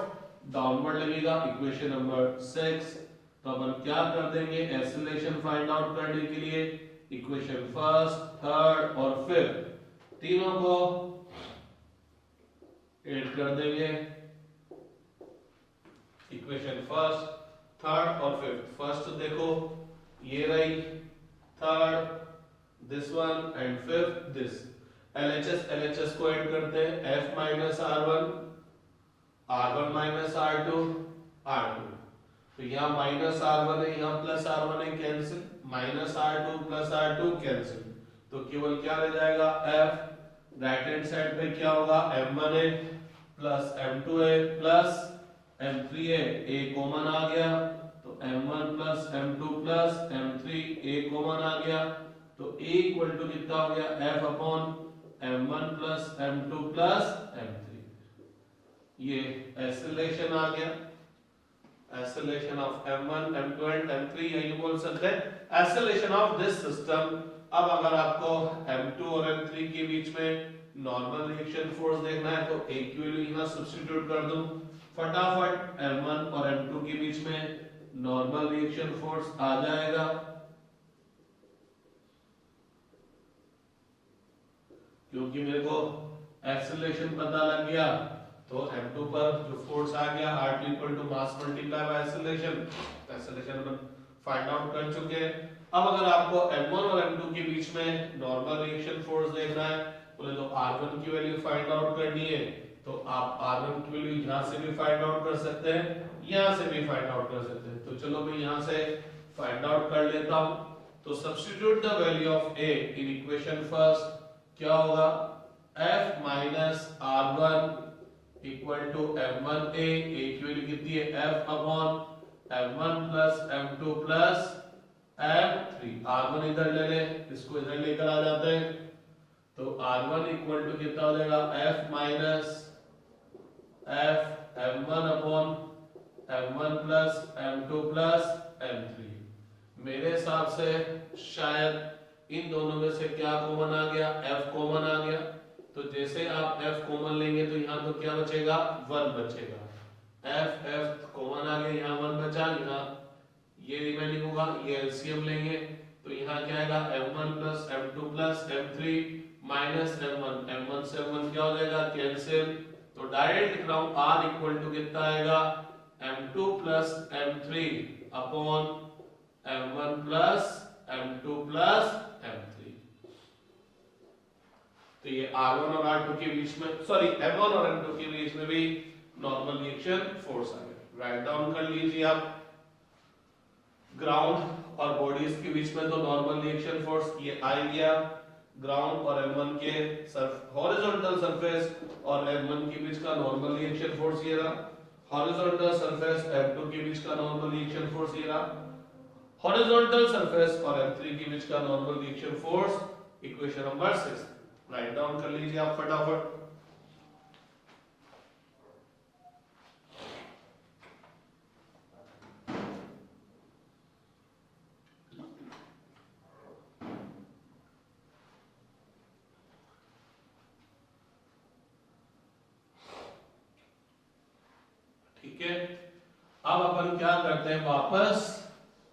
डाउनवर्ड लगेगा। Equation number 6। तो अपन क्या कर देंगे, एक्सेलरेशन फाइंड आउट करने के लिए इक्वेशन फर्स्ट, थर्ड और फिफ्थ तीनों को ऐड कर देंगे। इक्वेशन फर्स्ट, थर्ड और फिफ्थ। फर्स्ट देखो ये रही, third this one and fifth this. LHS को ऐड करते हैं, F minus R1, R1 minus R2, R2। तो यहाँ माइनस R1 है, यहाँ प्लस R1 है, cancel, minus R2 plus R2 cancel, तो केवल क्या रह जाएगा F। राइट हैंड साइड पे क्या होगा, M1 है plus M2A plus M3A, A common आ गया तो M1 plus M2 plus M3, A common आ गया तो A इक्वल टू कितना हो गया F upon M1 plus M2 plus M3। ये एक्सेलरेशन आ गया, acceleration of M1, M2 and M3, यही बोल सकते हैं एक्सेलरेशन ऑफ दिस सिस्टम। अब अगर आपको M2 और M3 के बीच में नॉर्मल रिएक्शन फोर्स देखना है तो एक की वैल्यू यहां सब्स्टिट्यूट कर दूं, फटाफट M1 और M2 के बीच में नॉर्मल रिएक्शन फोर्स आ जाएगा। क्योंकि मेरे को एक्सेलरेशन पता लग गया तो M2 पर जो फोर्स आ गया R2 equal to mass multiply by acceleration, acceleration अपन फाइंड आउट कर चुके हैं। अब अगर आपको M1 और M2 के बीच में नॉर्मल रिएक्शन फोर्स देखना है बोले तो R1 की वैल्यू फाइंड आउट करनी है तो आप R1 की वैल्यू यहां से भी फाइंड आउट कर सकते हैं, यहां से भी फाइंड आउट कर सकते हैं। तो चलो मैं यहां से फाइंड आउट कर लेता हूं। तो substitute the value of A in equation first, क्या होगा F minus R1 equal to M1A, A की वैल्यू कितनी है F upon M1 plus M2 plus M3। R1 इधर ले ले, इसको इधर लेकर आ जाते हैं तो R1 इक्वल टू कितना हो जाएगा F minus F M1 upon M1 plus M2 plus M3। मेरे हिसाब से शायद इन दोनों में से क्या कॉमन आ गया, F कॉमन आ गया। तो जैसे आप F कॉमन लेंगे तो यहाँ तो क्या बचेगा 1 बचेगा, F कॉमन आ गया, यहाँ 1 बचा, यहाँ ये रिमेनिंग होगा, ये एलसीएम लेंगे तो यहाँ क्या आएगा M1 plus M2 plus M3 minus M1 से M1 क्या हो जाएगा कैंसिल। तो डायरेक्ट लिख रहा हूँ R इक्वल टू कितना आएगा M2 plus M3 upon M1 plus M2 plus M3। तो ये R1 और R2 के बीच में, सॉरी M1 और M2 के बीच में भी नॉर्मल रिएक्शन फोर्स आ गया। राइट डाउन कर लीजिए आप, ग्राउंड और बॉडीज के बीच में तो नॉर्मल रिएक्शन फोर्स ये आ गया। ग्राउंड और M1 के हॉरिजॉन्टल सरफेस और M1 के बीच का नॉर्मल रिएक्शन फोर्स ये रहा, हॉरिजॉन्टल सरफेस M2 के बीच का नॉर्मल रिएक्शन फोर्स ये रहा, हॉरिजॉन्टल सरफेस और M3 के बीच का normal reaction force, equation number 6। Write down कर लीजिए आप फटाफट। ठीक है, अब अपन क्या करते हैं वापस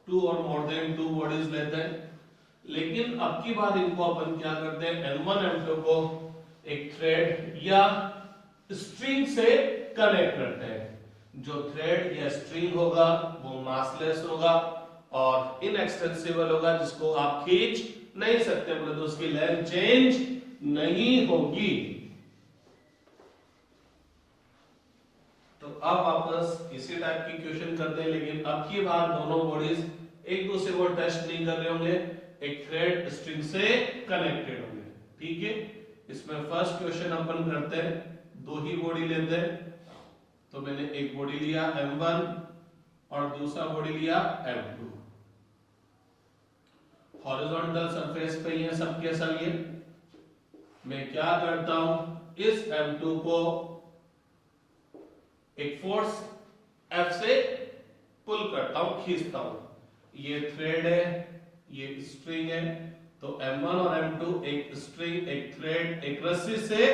2 और मोर देन 2 बॉडीज लेते हैं, लेकिन अब की बार इनको अपन क्या करते हैं M1 M2 को एक थ्रेड या स्ट्रिंग से कनेक्ट करते हैं। जो थ्रेड या स्ट्रिंग होगा वो मासलेस होगा और इनएक्सटेंसिबल होगा, जिसको आप खींच नहीं सकते, बोले तो उसकी लेंथ चेंज नहीं होगी। तो अब वापस इसी टाइप की क्वेश्चन करते हैं, लेकिन अब की बार दोनों बॉडीज एक दूसरे को टच नहीं कर रहे होंगे, एक थ्रेड स्ट्रिंग से कनेक्टेड होंगे। ठीक है, इसमें फर्स्ट क्वेश्चन अपन करते हैं, 2 ही बॉडी लेते हैं। तो मैंने एक बॉडी लिया M1 और दूसरा बॉडी लिया M2। हॉरिजॉन्टल सरफेस पे ये सब के सब ये मैं क्या करता हूं, इस M2 को एक फोर्स F से पुल करता हूं, खींचता हूं। ये थ्रेड है, ये स्ट्रिंग है, तो M1 और M2 एक स्ट्रिंग, एक थ्रेड, एक रस्सी से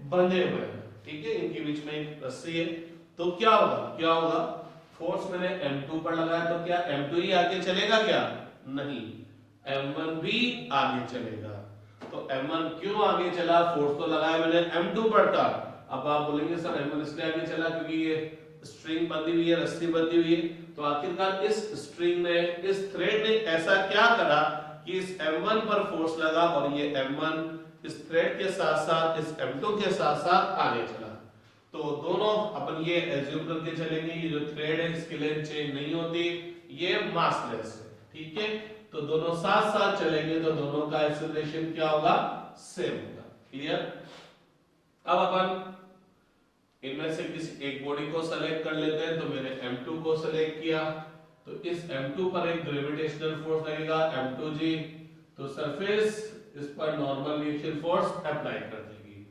बंधे हुए हैं। ठीक है, इनके बीच में एक रस्सी है। तो क्या होगा फोर्स मैंने M2 पर लगाया तो क्या M2 ही आगे चलेगा क्या? नहीं, M1 भी आगे चलेगा। तो M1 क्यों आगे चला? फोर्स तो लगाया मैंने M2 पर था। अब आप बोलेंगे सर M1 इसलिए आगे चला क्योंकि ये स्ट्रिंग बंधी हुई है, रस्सी बंधी हुई है। तो आखिरकार इस स्ट्रिंग ने, इस थ्रेड ने ऐसा क्या करा कि इस M1 पर फोर्स लगा और ये M1 इस थ्रेड के साथ साथ इस M2 के साथ साथ आगे चला। तो दोनों अपन ये एज्यूम करके चलेंगे, ये जो थ्रेड है इसकी लेंथ चेंज नहीं होती, ये मासलेस है। ठीक है, तो दोनों साथ साथ चलेंगे तो दोनों का एक्सेलरेशन क्या होगा? सेम होगा। क्लियर? अब अपन इनमें से किसी एक बॉडी को सेलेक्ट कर लेते हैं। तो मैंने M2 को सेलेक्ट किया, तो इस M2 पर एक ग्रेविटेशनल फोर्स लगेगा M2G, तो सरफेस इस पर नॉर्मल रिएक्शन फोर्स अप्लाई कर देगी।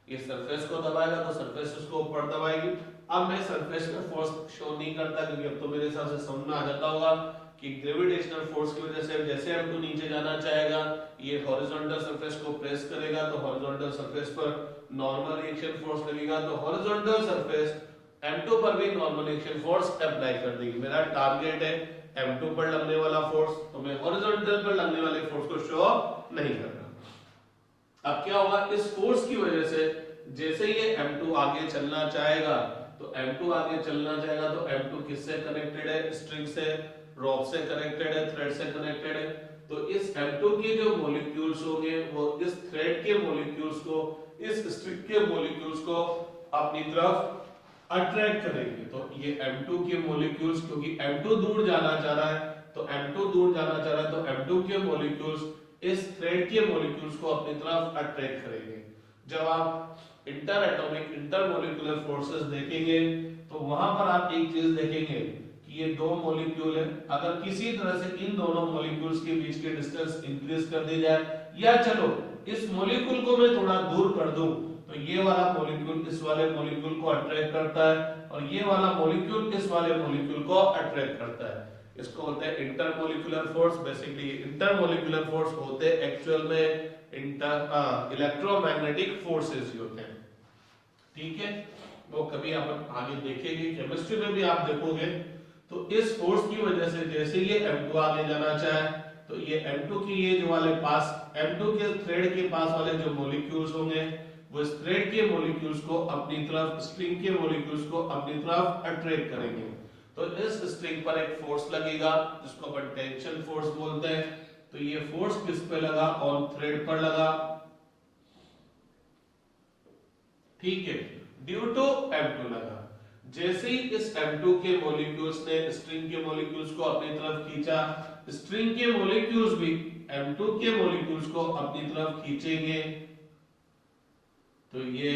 ये सरफेस को दबाएगा तो सरफेस उसको ऊपर दबाएगी। अब मैं सरफेस पे फोर्स शो नहीं करता, क्योंकि अब तो मेरे हिसाब से समझ में आ जाता होगा कि ग्रेविटेशनल फोर्स की वजह से जैसे M2 नीचे जाना चाहेगा, ये हॉरिजॉन्टल सरफेस को प्रेस करेगा, तो हॉरिजॉन्टल सरफेस पर नॉर्मल रिएक्शन फोर्स लगेगा, तो हॉरिजॉन्टल सरफेस M2 पर भी नॉर्मल रिएक्शन फोर्स अप्लाई कर देगी। मेरा टारगेट है M2 पर लगने वाला फोर्स, तो मैं हॉरिजॉन्टल पर लगने वाले फोर्स को शो नहीं कर रहा। अब क्या होगा, इस फोर्स की वजह से जैसे ये M2 आगे चलना चाहेगा, तो M2 आगे चलना चाहेगा तो M2 किससे कनेक्टेड है, स्ट्रिंग से, रॉड से कनेक्टेड है, थ्रेड से कनेक्टेड है। तो इस M2 के जो मॉलिक्यूल्स होंगे वो इस थ्रेड के मॉलिक्यूल्स को, इस स्ट्रिंग के मॉलिक्यूल्स को अपनी तरफ अट्रैक्ट करेंगे। तो ये M2 के मॉलिक्यूल्स, क्योंकि M2 दूर जाना चाह रहा है, तो M2 दूर जाना चाह रहा है, तो M2 के मॉलिक्यूल्स इस थ्रेड के मॉलिक्यूल्स को अपनी तरफ अट्रैक्ट करेंगे। जब आप inter atomic inter molecular forces देखेंगे तो वहां पर आप एक चीज देखेंगे कि ये दो मॉलिक्यूल है, अगर किसी तरह से इन दोनों मॉलिक्यूल्स के बीच के डिस्टेंस इंक्रीज कर दी जाए, या चलो इस मॉलिक्यूल को मैं थोड़ा दूर कर दूं, तो ये वाला मॉलिक्यूल इस वाले मॉलिक्यूल को अट्रैक्ट करता है और ये वाला मॉलिक्यूल इस वाले मॉलिक्यूल को अट्रैक्ट करता है। इसको होते हैं intermolecular force. Basically intermolecular force होते हैं एक्चुअल में इलेक्ट्रोमैग्नेटिक फोर्सेस ही होते हैं। ठीक है, वो कभी आप आगे देखेंगे, केमिस्ट्री में भी आप देखोगे। तो इस फोर्स की वजह से जैसे ये M2 आगे जाना चाहे, तो ये M2 की ये जो वाले पास, M2 के थ्रेड के पास वाले जो मॉलिक्यूल्स होंगे वो इस थ्रेड के मॉलिक्यूल्स को अपनी तरफ, स्ट्रिंग के मॉलिक्यूल्स को अपनी तरफ अट्रैक्ट करेंगे। तो इस स्ट्रिंग पर एक फोर्स लगेगा जिसको अपन टेंशन फोर्स बोलते हैं। तो ये फोर्स किस पे लगा, ऑन थ्रेड पर लगा। ठीक है, ड्यू टू M2 लगा। जैसे ही इस M2 के मॉलिक्यूल्स ने स्ट्रिंग के मॉलिक्यूल्स को अपनी तरफ खींचा, स्ट्रिंग के मॉलिक्यूल्स भी M2 के मॉलिक्यूल्स को अपनी तरफ खींचेंगे। तो ये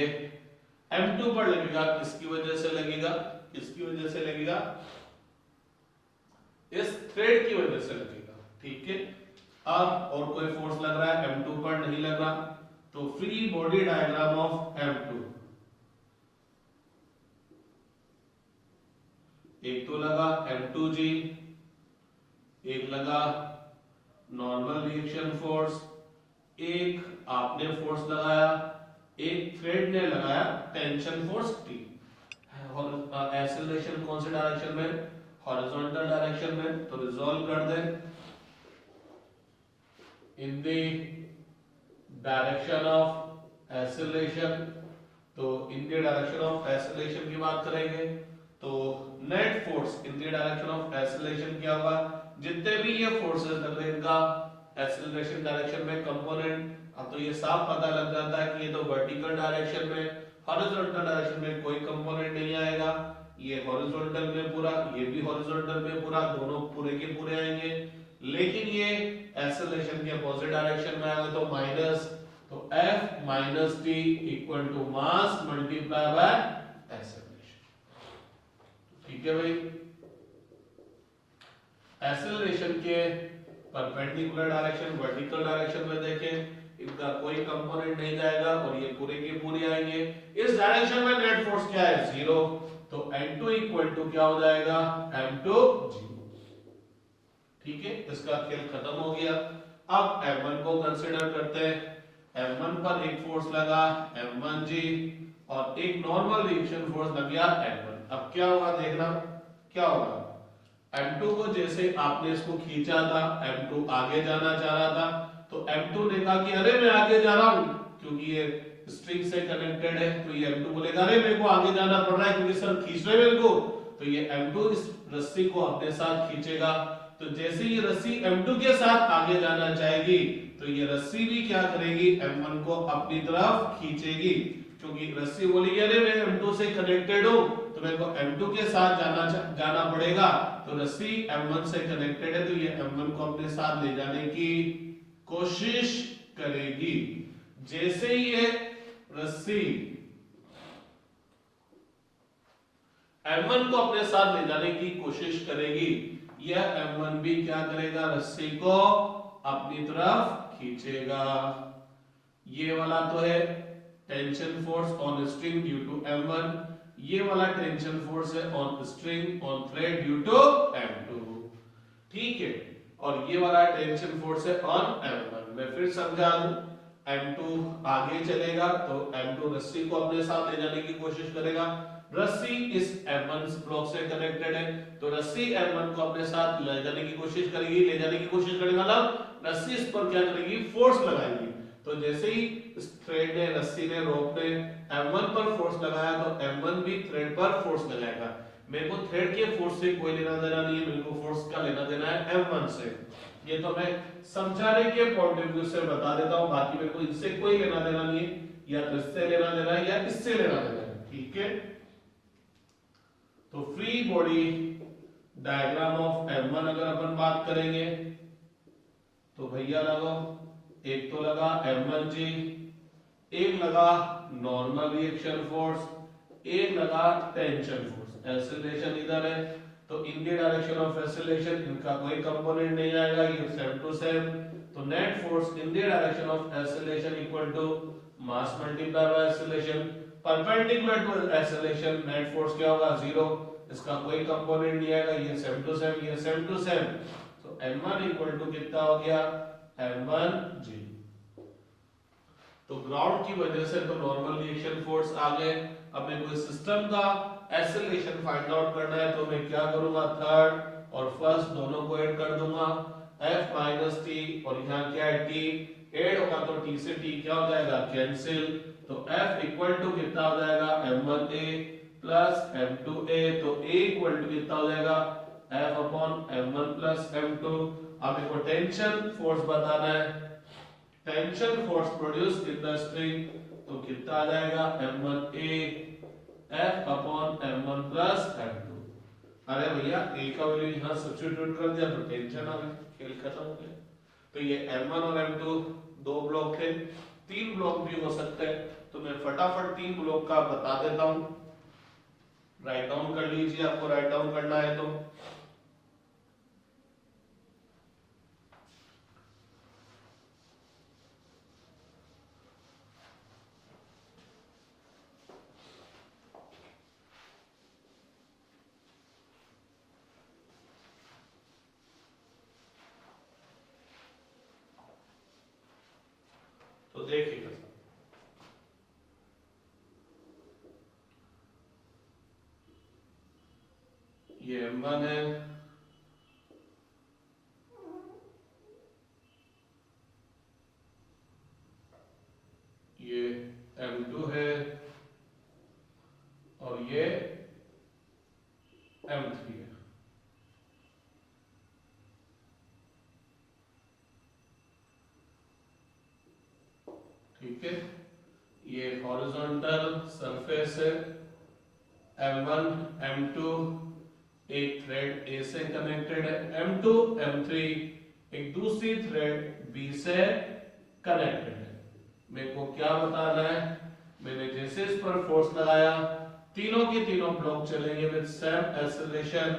M2 पर लगेगा, किसकी वजह से लगेगा, किसकी वजह से लगेगा, इस थ्रेड की वजह से लगेगा। ठीक है, अब और कोई फोर्स लग रहा है, M2 पर नहीं लग रहा। तो free body diagram of M2, एक तो लगा M2G, एक लगा नॉर्मल रिएक्शन फोर्स, एक आपने फोर्स लगाया, एक थ्रेड ने लगाया टेंशन फोर्स T। और एक्सेलरेशन कौन से डायरेक्शन में, हॉरिजॉन्टल डायरेक्शन में। तो रिजॉल्व कर दें, in the direction of acceleration. तो in the direction of acceleration की बात करेंगे तो net force in the direction of acceleration क्या होगा, जितने भी ये फोर्सेस लग रहे हैं इनका एक्सेलरेशन डायरेक्शन में कंपोनेंट। अब तो ये साफ पता लग जाता है कि ये तो वर्टिकल डायरेक्शन में, हॉरिजॉन्टल डायरेक्शन में कोई कंपोनेंट नहीं आएगा। ये हॉरिजॉन्टल में पूरा, ये भी हॉरिजॉन्टल में पूरा, दोनों पूरे के पूरे आएंगे। लेकिन ये एक्सेलरेशन के अपोजिट डायरेक्शन में आएगा तो माइनस, तो F minus T equal to mass multiply by acceleration. ठीक है भाई, एक्सेलरेशन के परपेंडिकुलर डायरेक्शन, वर्टिकल डायरेक्शन में देखें, इनका कोई कंपोनेंट नहीं जाएगा और ये पूरे के पूरे आएंगे। इस डायरेक्शन में नेट फोर्स क्या है, 0। तो N2 इक्वल टू क्या हो जाएगा, M2 0। ठीक है, इसका खेल खत्म हो गया। अब M1 को कंसीडर करते हैं। M1 पर एक फोर्स लगा M1G और एक नॉर्मल रिएक्शन फोर्स लग गया M1। अब क्या होगा देखना, क्या होगा, M2 को जैसे आपने इसको खींचा था, M2 आगे जाना चाह रहा था, तो M2 ने कहा कि अरे मैं आगे जा रहा हूं, क्योंकि ये स्ट्रिंग से कनेक्टेड है। तो ये M2 बोलेगा अरे मेरे को आगे जाना पड़ रहा है क्योंकि सर खींच रहे मेरे को। तो ये M2 इस रस्सी को अपने साथ खींचेगा। तो जैसे ये रस्सी M2 के साथ आगे जाना चाहेगी, तो ये रस्सी भी क्या करेगी, M1 को अपनी तरफ खींचेगी, क्योंकि रस्सी बोलेगी अरे मैं M2 से कनेक्टेड हूं, तो मेरे को M2 के साथ जाना पड़ेगा। तो रस्सी M1 से कनेक्टेड है, तो ये M1 को अपने साथ ले जाने की कोशिश करेगी। जैसे ही ये रस्सी M1 को अपने साथ ले जाने की कोशिश करेगी, यह M1 भी क्या करेगा, रस्सी को अपनी तरफ खींचेगा। ये वाला तो है tension force on string due to M1, ये वाला टेंशन फोर्स है on string on thread due to M2, ठीक है। और ये वाला टेंशन फोर्स है ऑन M1। मैं फिर समझा दूं, M2 आगे चलेगा तो M2 रस्सी को अपने साथ ले जाने की कोशिश करेगा। रस्सी इस M1 ब्लॉक से कनेक्टेड है, तो रस्सी M1 को अपने साथ ले जाने की कोशिश करेगी, ले जाने की कोशिश करेगा मतलब रस्सी इस पर क्या करेगी, फोर्स लगाएगी। तो जैसे ही इस थ्रेड ने, रस्सी ने, रोप ने M1 पर फोर्स लगाया तो M1 भी थ्रेड पर फोर्स लगाएगा। मेरे को थ्रेड के फोर्स से कोई लेना देना नहीं है, मेरे को फोर्स का लेना देना है M1 से। ये तो मैं समझाने के पॉइंट ऑफ व्यू से बता देता हूं, बाकी मेरे को इससे कोई लेना देना नहीं है, या तो इससे लेना देना है या इससे लेना देना है, ठीक है। तो free body diagram of M1 अगर अपन बात करेंगे तो भैया लगाओ, एक तो लगा M1G, एक लगा नॉर्मल रिएक्शन फोर्स, एक लगा टेंशन फोर्स। एक्सेलरेशन इधर है तो in the direction of acceleration इनका कोई कंपोनेंट नहीं आएगा, ये सेम टू सेम। तो net force in the direction of acceleration equal to mass multiply by acceleration. Perpendicular to acceleration net force क्या होगा, जीरो, इसका कोई कंपोनेंट नहीं आएगा, ये सेम टू सेम, ये सेम टू सेम। तो M1 इक्वल टू कितना हो गया, M1G। तो ग्राउंड की वजह से तो नॉर्मल रिएक्शन फोर्स आ गए। अब मेरे को सिस्टम का एक्सेलरेशन फाइंड आउट करना है, तो मैं क्या करूंगा, थर्ड और फर्स्ट दोनों को ऐड कर दूंगा, F माइनस टी, और यहाँ क्या है t, ऐड होगा तो t से t क्या हो जाएगा, कैंसिल। तो F इक्वल टू कितना हो जाएगा, M1A प्लस M2A, तो A इक्वल टू कितना हो जाएगा, F upon M1 plus M2। अब मेरे को टेंशन फोर्स बताना है, tension force produce in the spring, तो कितना आ जाएगा, M1A F upon M1 plus M2। अरे भैया A का वैल्यू यहाँ सब्स्टिट्यूट कर दिया तो टेंशन आ गई, खेल खत्म हो गया। तो ये M1 और M2 दो ब्लॉक थे, तीन ब्लॉक भी हो सकते हैं, तो मैं फटाफट तीन ब्लॉक का बता देता हूं, राइट डाउन कर लीजिए, आपको राइट डाउन करना है तो। तो देखिएगा, ये M1 है, ये M2 है, और ये M3 है। ठीक है, ये हॉरिजॉन्टल सरफेस है, M1 M2 एक थ्रेड A से कनेक्टेड है, M2 M3 एक दूसरी थ्रेड B से कनेक्टेड है। मेरे को क्या बताना है, मैंने जैसे इस पर फोर्स लगाया तीनों के तीनों ब्लॉक चलेंगे विद सेम एक्सेलरेशन,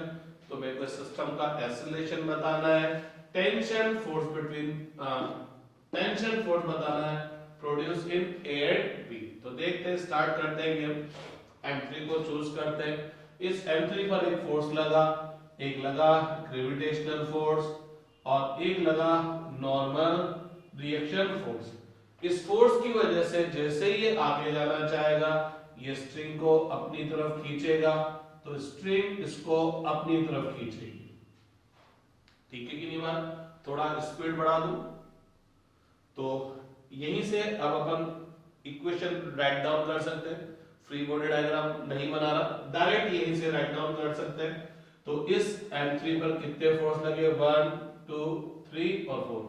तो मेरे को सिस्टम का एक्सेलरेशन बताना है, tension force between tension force बताना है produce in A and B। तो देखते हैं, स्टार्ट करते हैं गेम। M3 को चूज करते हैं, इस M3 पर एक फोर्स लगा, एक लगा ग्रेविटेशनल फोर्स और एक लगा नॉर्मल रिएक्शन फोर्स। इस फोर्स की वजह से जैसे ये आगे जाना चाहेगा, ये स्ट्रिंग को अपनी तरफ खींचेगा, तो स्ट्रिंग इसको अपनी तरफ खींचेगी। ठीक है कि नहीं बात, थोड़ा स्पीड बढ़ा दूं तो यहीं से अब अपन इक्वेशन राइट डाउन कर सकते हैं। फ्री बॉडी डायग्राम नहीं बना रहा, डायरेक्ट यहीं से राइट डाउन कर सकते हैं। तो इस M3 पर कितने फोर्स लगे, 1 2 3 और 4।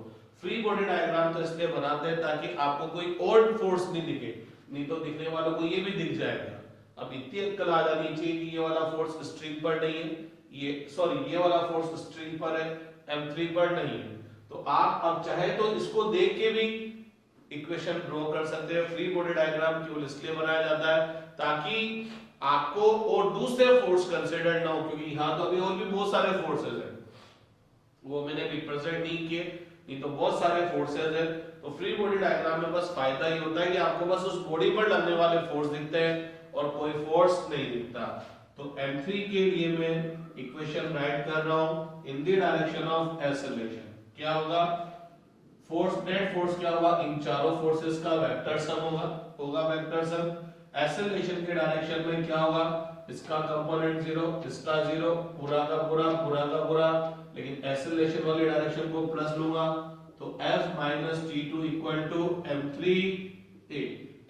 फ्री बॉडी डायग्राम तो इसलिए बनाते हैं ताकि आपको कोई और फोर्स नहीं दिखे, नहीं तो दिखने वालों को ये भी दिख जाएगा। अब इतनी अक्ल आ जानी चाहिए कि ये वाला फोर्स स्ट्रिंग पर नहीं है, ये वाला फोर्स स्ट्रिंग पर है, M3 पर नहीं है। तो आप अब चाहे तो इसको देख के भी इक्वेशन ड्रॉ कर सकते हैं। फ्री बॉडी डायग्राम केवल इसलिए बनाया जाता है ताकि आपको और दूसरे फोर्स कंसिडर ना हो, क्योंकि यहाँ तो अभी और भी बहुत सारे फोर्सेस हैं, वो मैंने रिप्रेजेंट नहीं किए, नहीं तो बहुत सारे फोर्सेस हैं। तो फ्री बॉडी डायग्राम में बस फायदा ही होता है कि आपको बस उस बॉडी पर लगने वाले फोर्स दिखते हैं और कोई फोर्स नहीं दिखता। तो M3 के लिए मैं इक्वेशन राइट कर रहा हूं इन द डायरेक्शन ऑफ एक्सेलरेशन। क्या होगा? फोर्स, नेट फोर्स क्या होगा? इन चारों फोर्सेस का वेक्टर सम होगा वेक्टर सम। एक्सेलरेशन के डायरेक्शन में क्या होगा? इसका कंपोनेंट 0, इसका 0, पूरा का पूरा, लेकिन एक्सेलरेशन वाली डायरेक्शन को प्लस लूंगा तो F - T2 = M3A।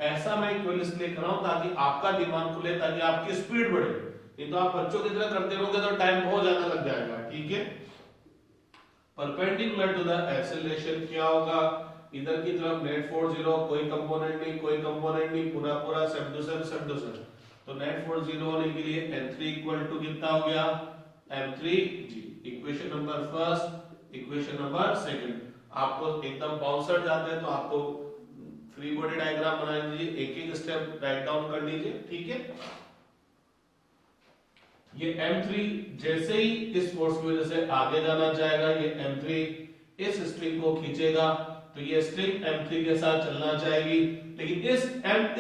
ऐसा मैं इक्वल इसलिए कर रहा हूं ताकि आपका दिमाग खुले, ताकि आपकी स्पीड बढ़े। नहीं तो आप बच्चों की तरह करते रहोगे तो टाइम बहुत ज्यादा लग जाएगा। ठीक है, परपेंडिकुलर टू द एक्सेलरेशन क्या होगा? इधर की तरफ नेट फोर्स 0, कोई कंपोनेंट नहीं, पूरा सेम टू सेम। तो नेट फोर्स 0 होने के लिए N3 = कितना हो गया? M3G। Equation number first, equation number second. आपको एकदम बाउंसर जाते हैं तो आपको फ्री बॉडी डायग्राम बना लीजिए, एक स्टेप राइट डाउन कर लीजिए। ठीक है, ये M3 जैसे ही इस फोर्स की वजह से आगे जाना चाहेगा, ये M3 इस स्ट्रिंग को खींचेगा तो ये स्ट्रिंग M3 के साथ चलना चाहेगी, लेकिन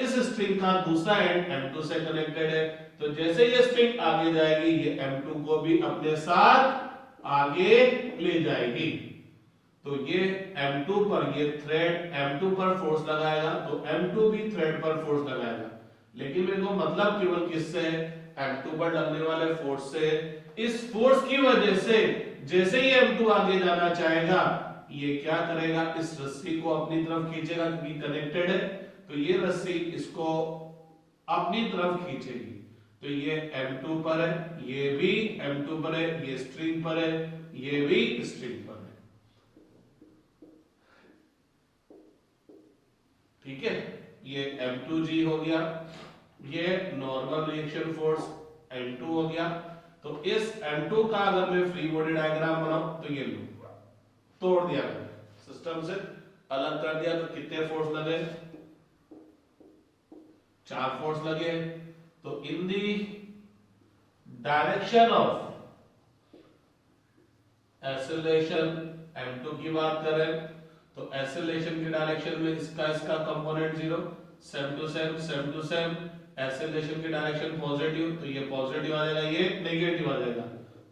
इस स्ट्रिंग का दूसरा एंड M2 से कनेक्टेड है। तो जैसे ये स्ट्रिंग आगे जाएगी, ये M2 को भी अपने साथ आगे ले जाएगी। तो ये M2 पर, ये थ्रेड M2 पर फोर्स लगाएगा, तो M2 भी थ्रेड पर फोर्स लगाएगा। लेकिन मेरे को मतलब केवल किससे है? M2 पर लगने वाले फोर्स से। इस फोर्स की वजह से जैसे ही M2 आगे जाना चाहेगा, ये क्या करेगा? इस रस्सी को अपनी तरफ खींचेगा, क्योंकि कनेक्टेड है। तो ये रस्सी इसको अपनी तरफ खींचेगी। तो ये M2 पर है, ये भी M2 पर है, ये स्ट्रिंग पर है, ये भी स्ट्रिंग पर है। ठीक है, ये M2G हो गया, ये नॉर्मल रिएक्शन फोर्स M2 हो गया। तो इस M2 का अगर मैं फ्री बॉडी डायग्राम बनाऊं तो ये लो, तोड़ दिया मैंने, सिस्टम से अलग कर दिया। तो कितने फोर्स लगे? 4 फोर्स लगे। तो in the direction of acceleration M2 की बात करें तो एक्सेलरेशन की डायरेक्शन में इसका component 0, same to same. Acceleration की डायरेक्शन पॉजिटिव, तो ये पॉजिटिव आ जाएगा, ये नेगेटिव आ जाएगा।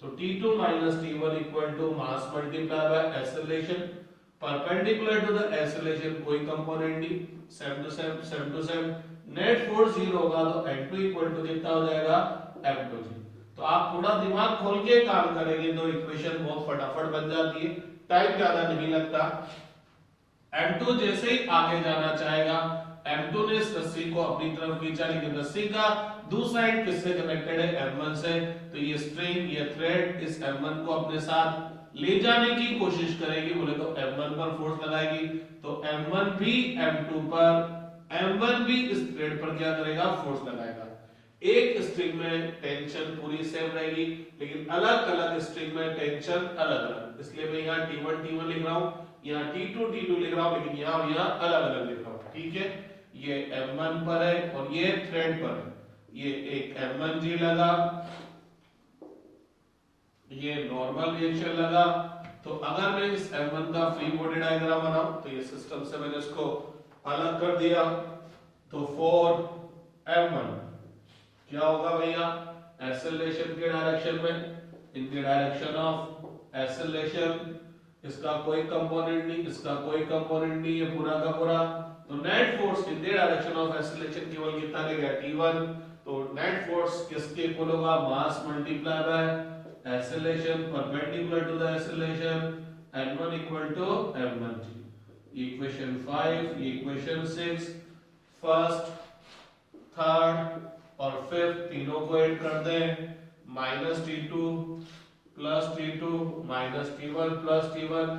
तो T2 - T1 = mass multiply by acceleration. Perpendicular to the acceleration कोई कंपोनेंट नहीं, same to same. Net force 0 होगा तो N2 = कितना हो जाएगा? M2G। तो आप थोड़ा दिमाग खोल के काम करेंगे तो इक्वेशन बहुत फटाफट बन जाती है, टाइम ज्यादा नहीं लगता। M2 जैसे ही आगे जाना चाहेगा, M2 ने इस रस्सी को अपनी तरफ खींचा, लेकिन रस्सी का दूसरा एंड किससे कनेक्टेड है? M1 से। तो ये स्ट्रिंग, ये थ्रेड इस M1 को अपने साथ ले जाने की कोशिश करेगी, बोले तो M1 पर फोर्स लगाएगी। तो M1 भी M2 पर, M1 भी इस थ्रेड पर क्या करेगा? फोर्स लगाएगा। एक स्ट्रिंग में टेंशन पूरी सेम रहेगी, लेकिन अलग अलग स्ट्रिंग में टेंशन अलग अलग। इसलिए मैं यहाँ T1 लिख रहा हूं, यहाँ T2 लिख रहा हूं, लेकिन यहाँ और यहाँ अलग अलग लिख रहा हूं। ठीक है, ये M1 पर है और ये थ्रेड पर है। ये एक M1G लगा, ये नॉर्मल रिएक्शन लगा। तो अगर मैं इस M1 का फ्री बॉडी डायग्राम बनाऊं तो ये सिस्टम से मैंने इसको अलग कर दिया। तो फॉर M1 क्या होगा भैया? एक्सेलरेशन के डायरेक्शन में, इन द डायरेक्शन ऑफ एक्सेलरेशन, इसका कोई कंपोनेंट नहीं, इसका कोई कंपोनेंट नहीं, ये पूरा का पूरा। तो net force in the direction of acceleration केवल कितना लेगा? T1। तो नेट फोर्स किसके इक्वल होगा? Mass multiply by acceleration perpendicular to the acceleration, N1 = M1G। Equation 5, equation 6, first, third और फिफ्थ तीनों को ऐड कर दें। -T2 + T2 -T1 + T1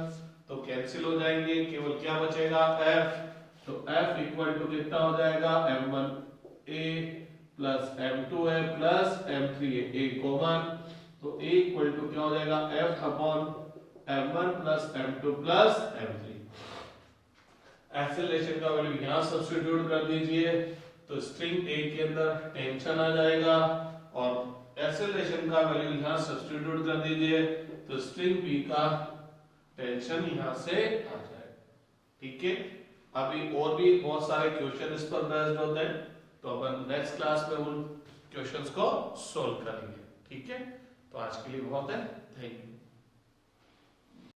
तो कैंसिल हो जाएंगे, केवल क्या बचेगा? F। तो F = कितना हो जाएगा? M1A + M2A + M3A, एक कॉमन। तो A = क्या हो जाएगा? F/M1 + M2 + M3। एक्सेलरेशन का वैल्यू यहां सब्स्टिट्यूट कर दीजिए। तो तो स्ट्रिंग ए के अंदर टेंशन आ जाएगा और एक्सेलरेशन का वैल्यू यहां सब्स्टिट्यूट कर दीजिए तो स्ट्रिंग बी का टेंशन यहां से आ जाएगा। ठीक है, अभी और भी बहुत सारे क्वेश्चन इस पर बेस्ड होते हैं, तो अपन नेक्स्ट क्लास में उन क्वेश्चंस को सोल्व करेंगे। ठीक है, तो आज के लिए बहुत है, थैंक यू।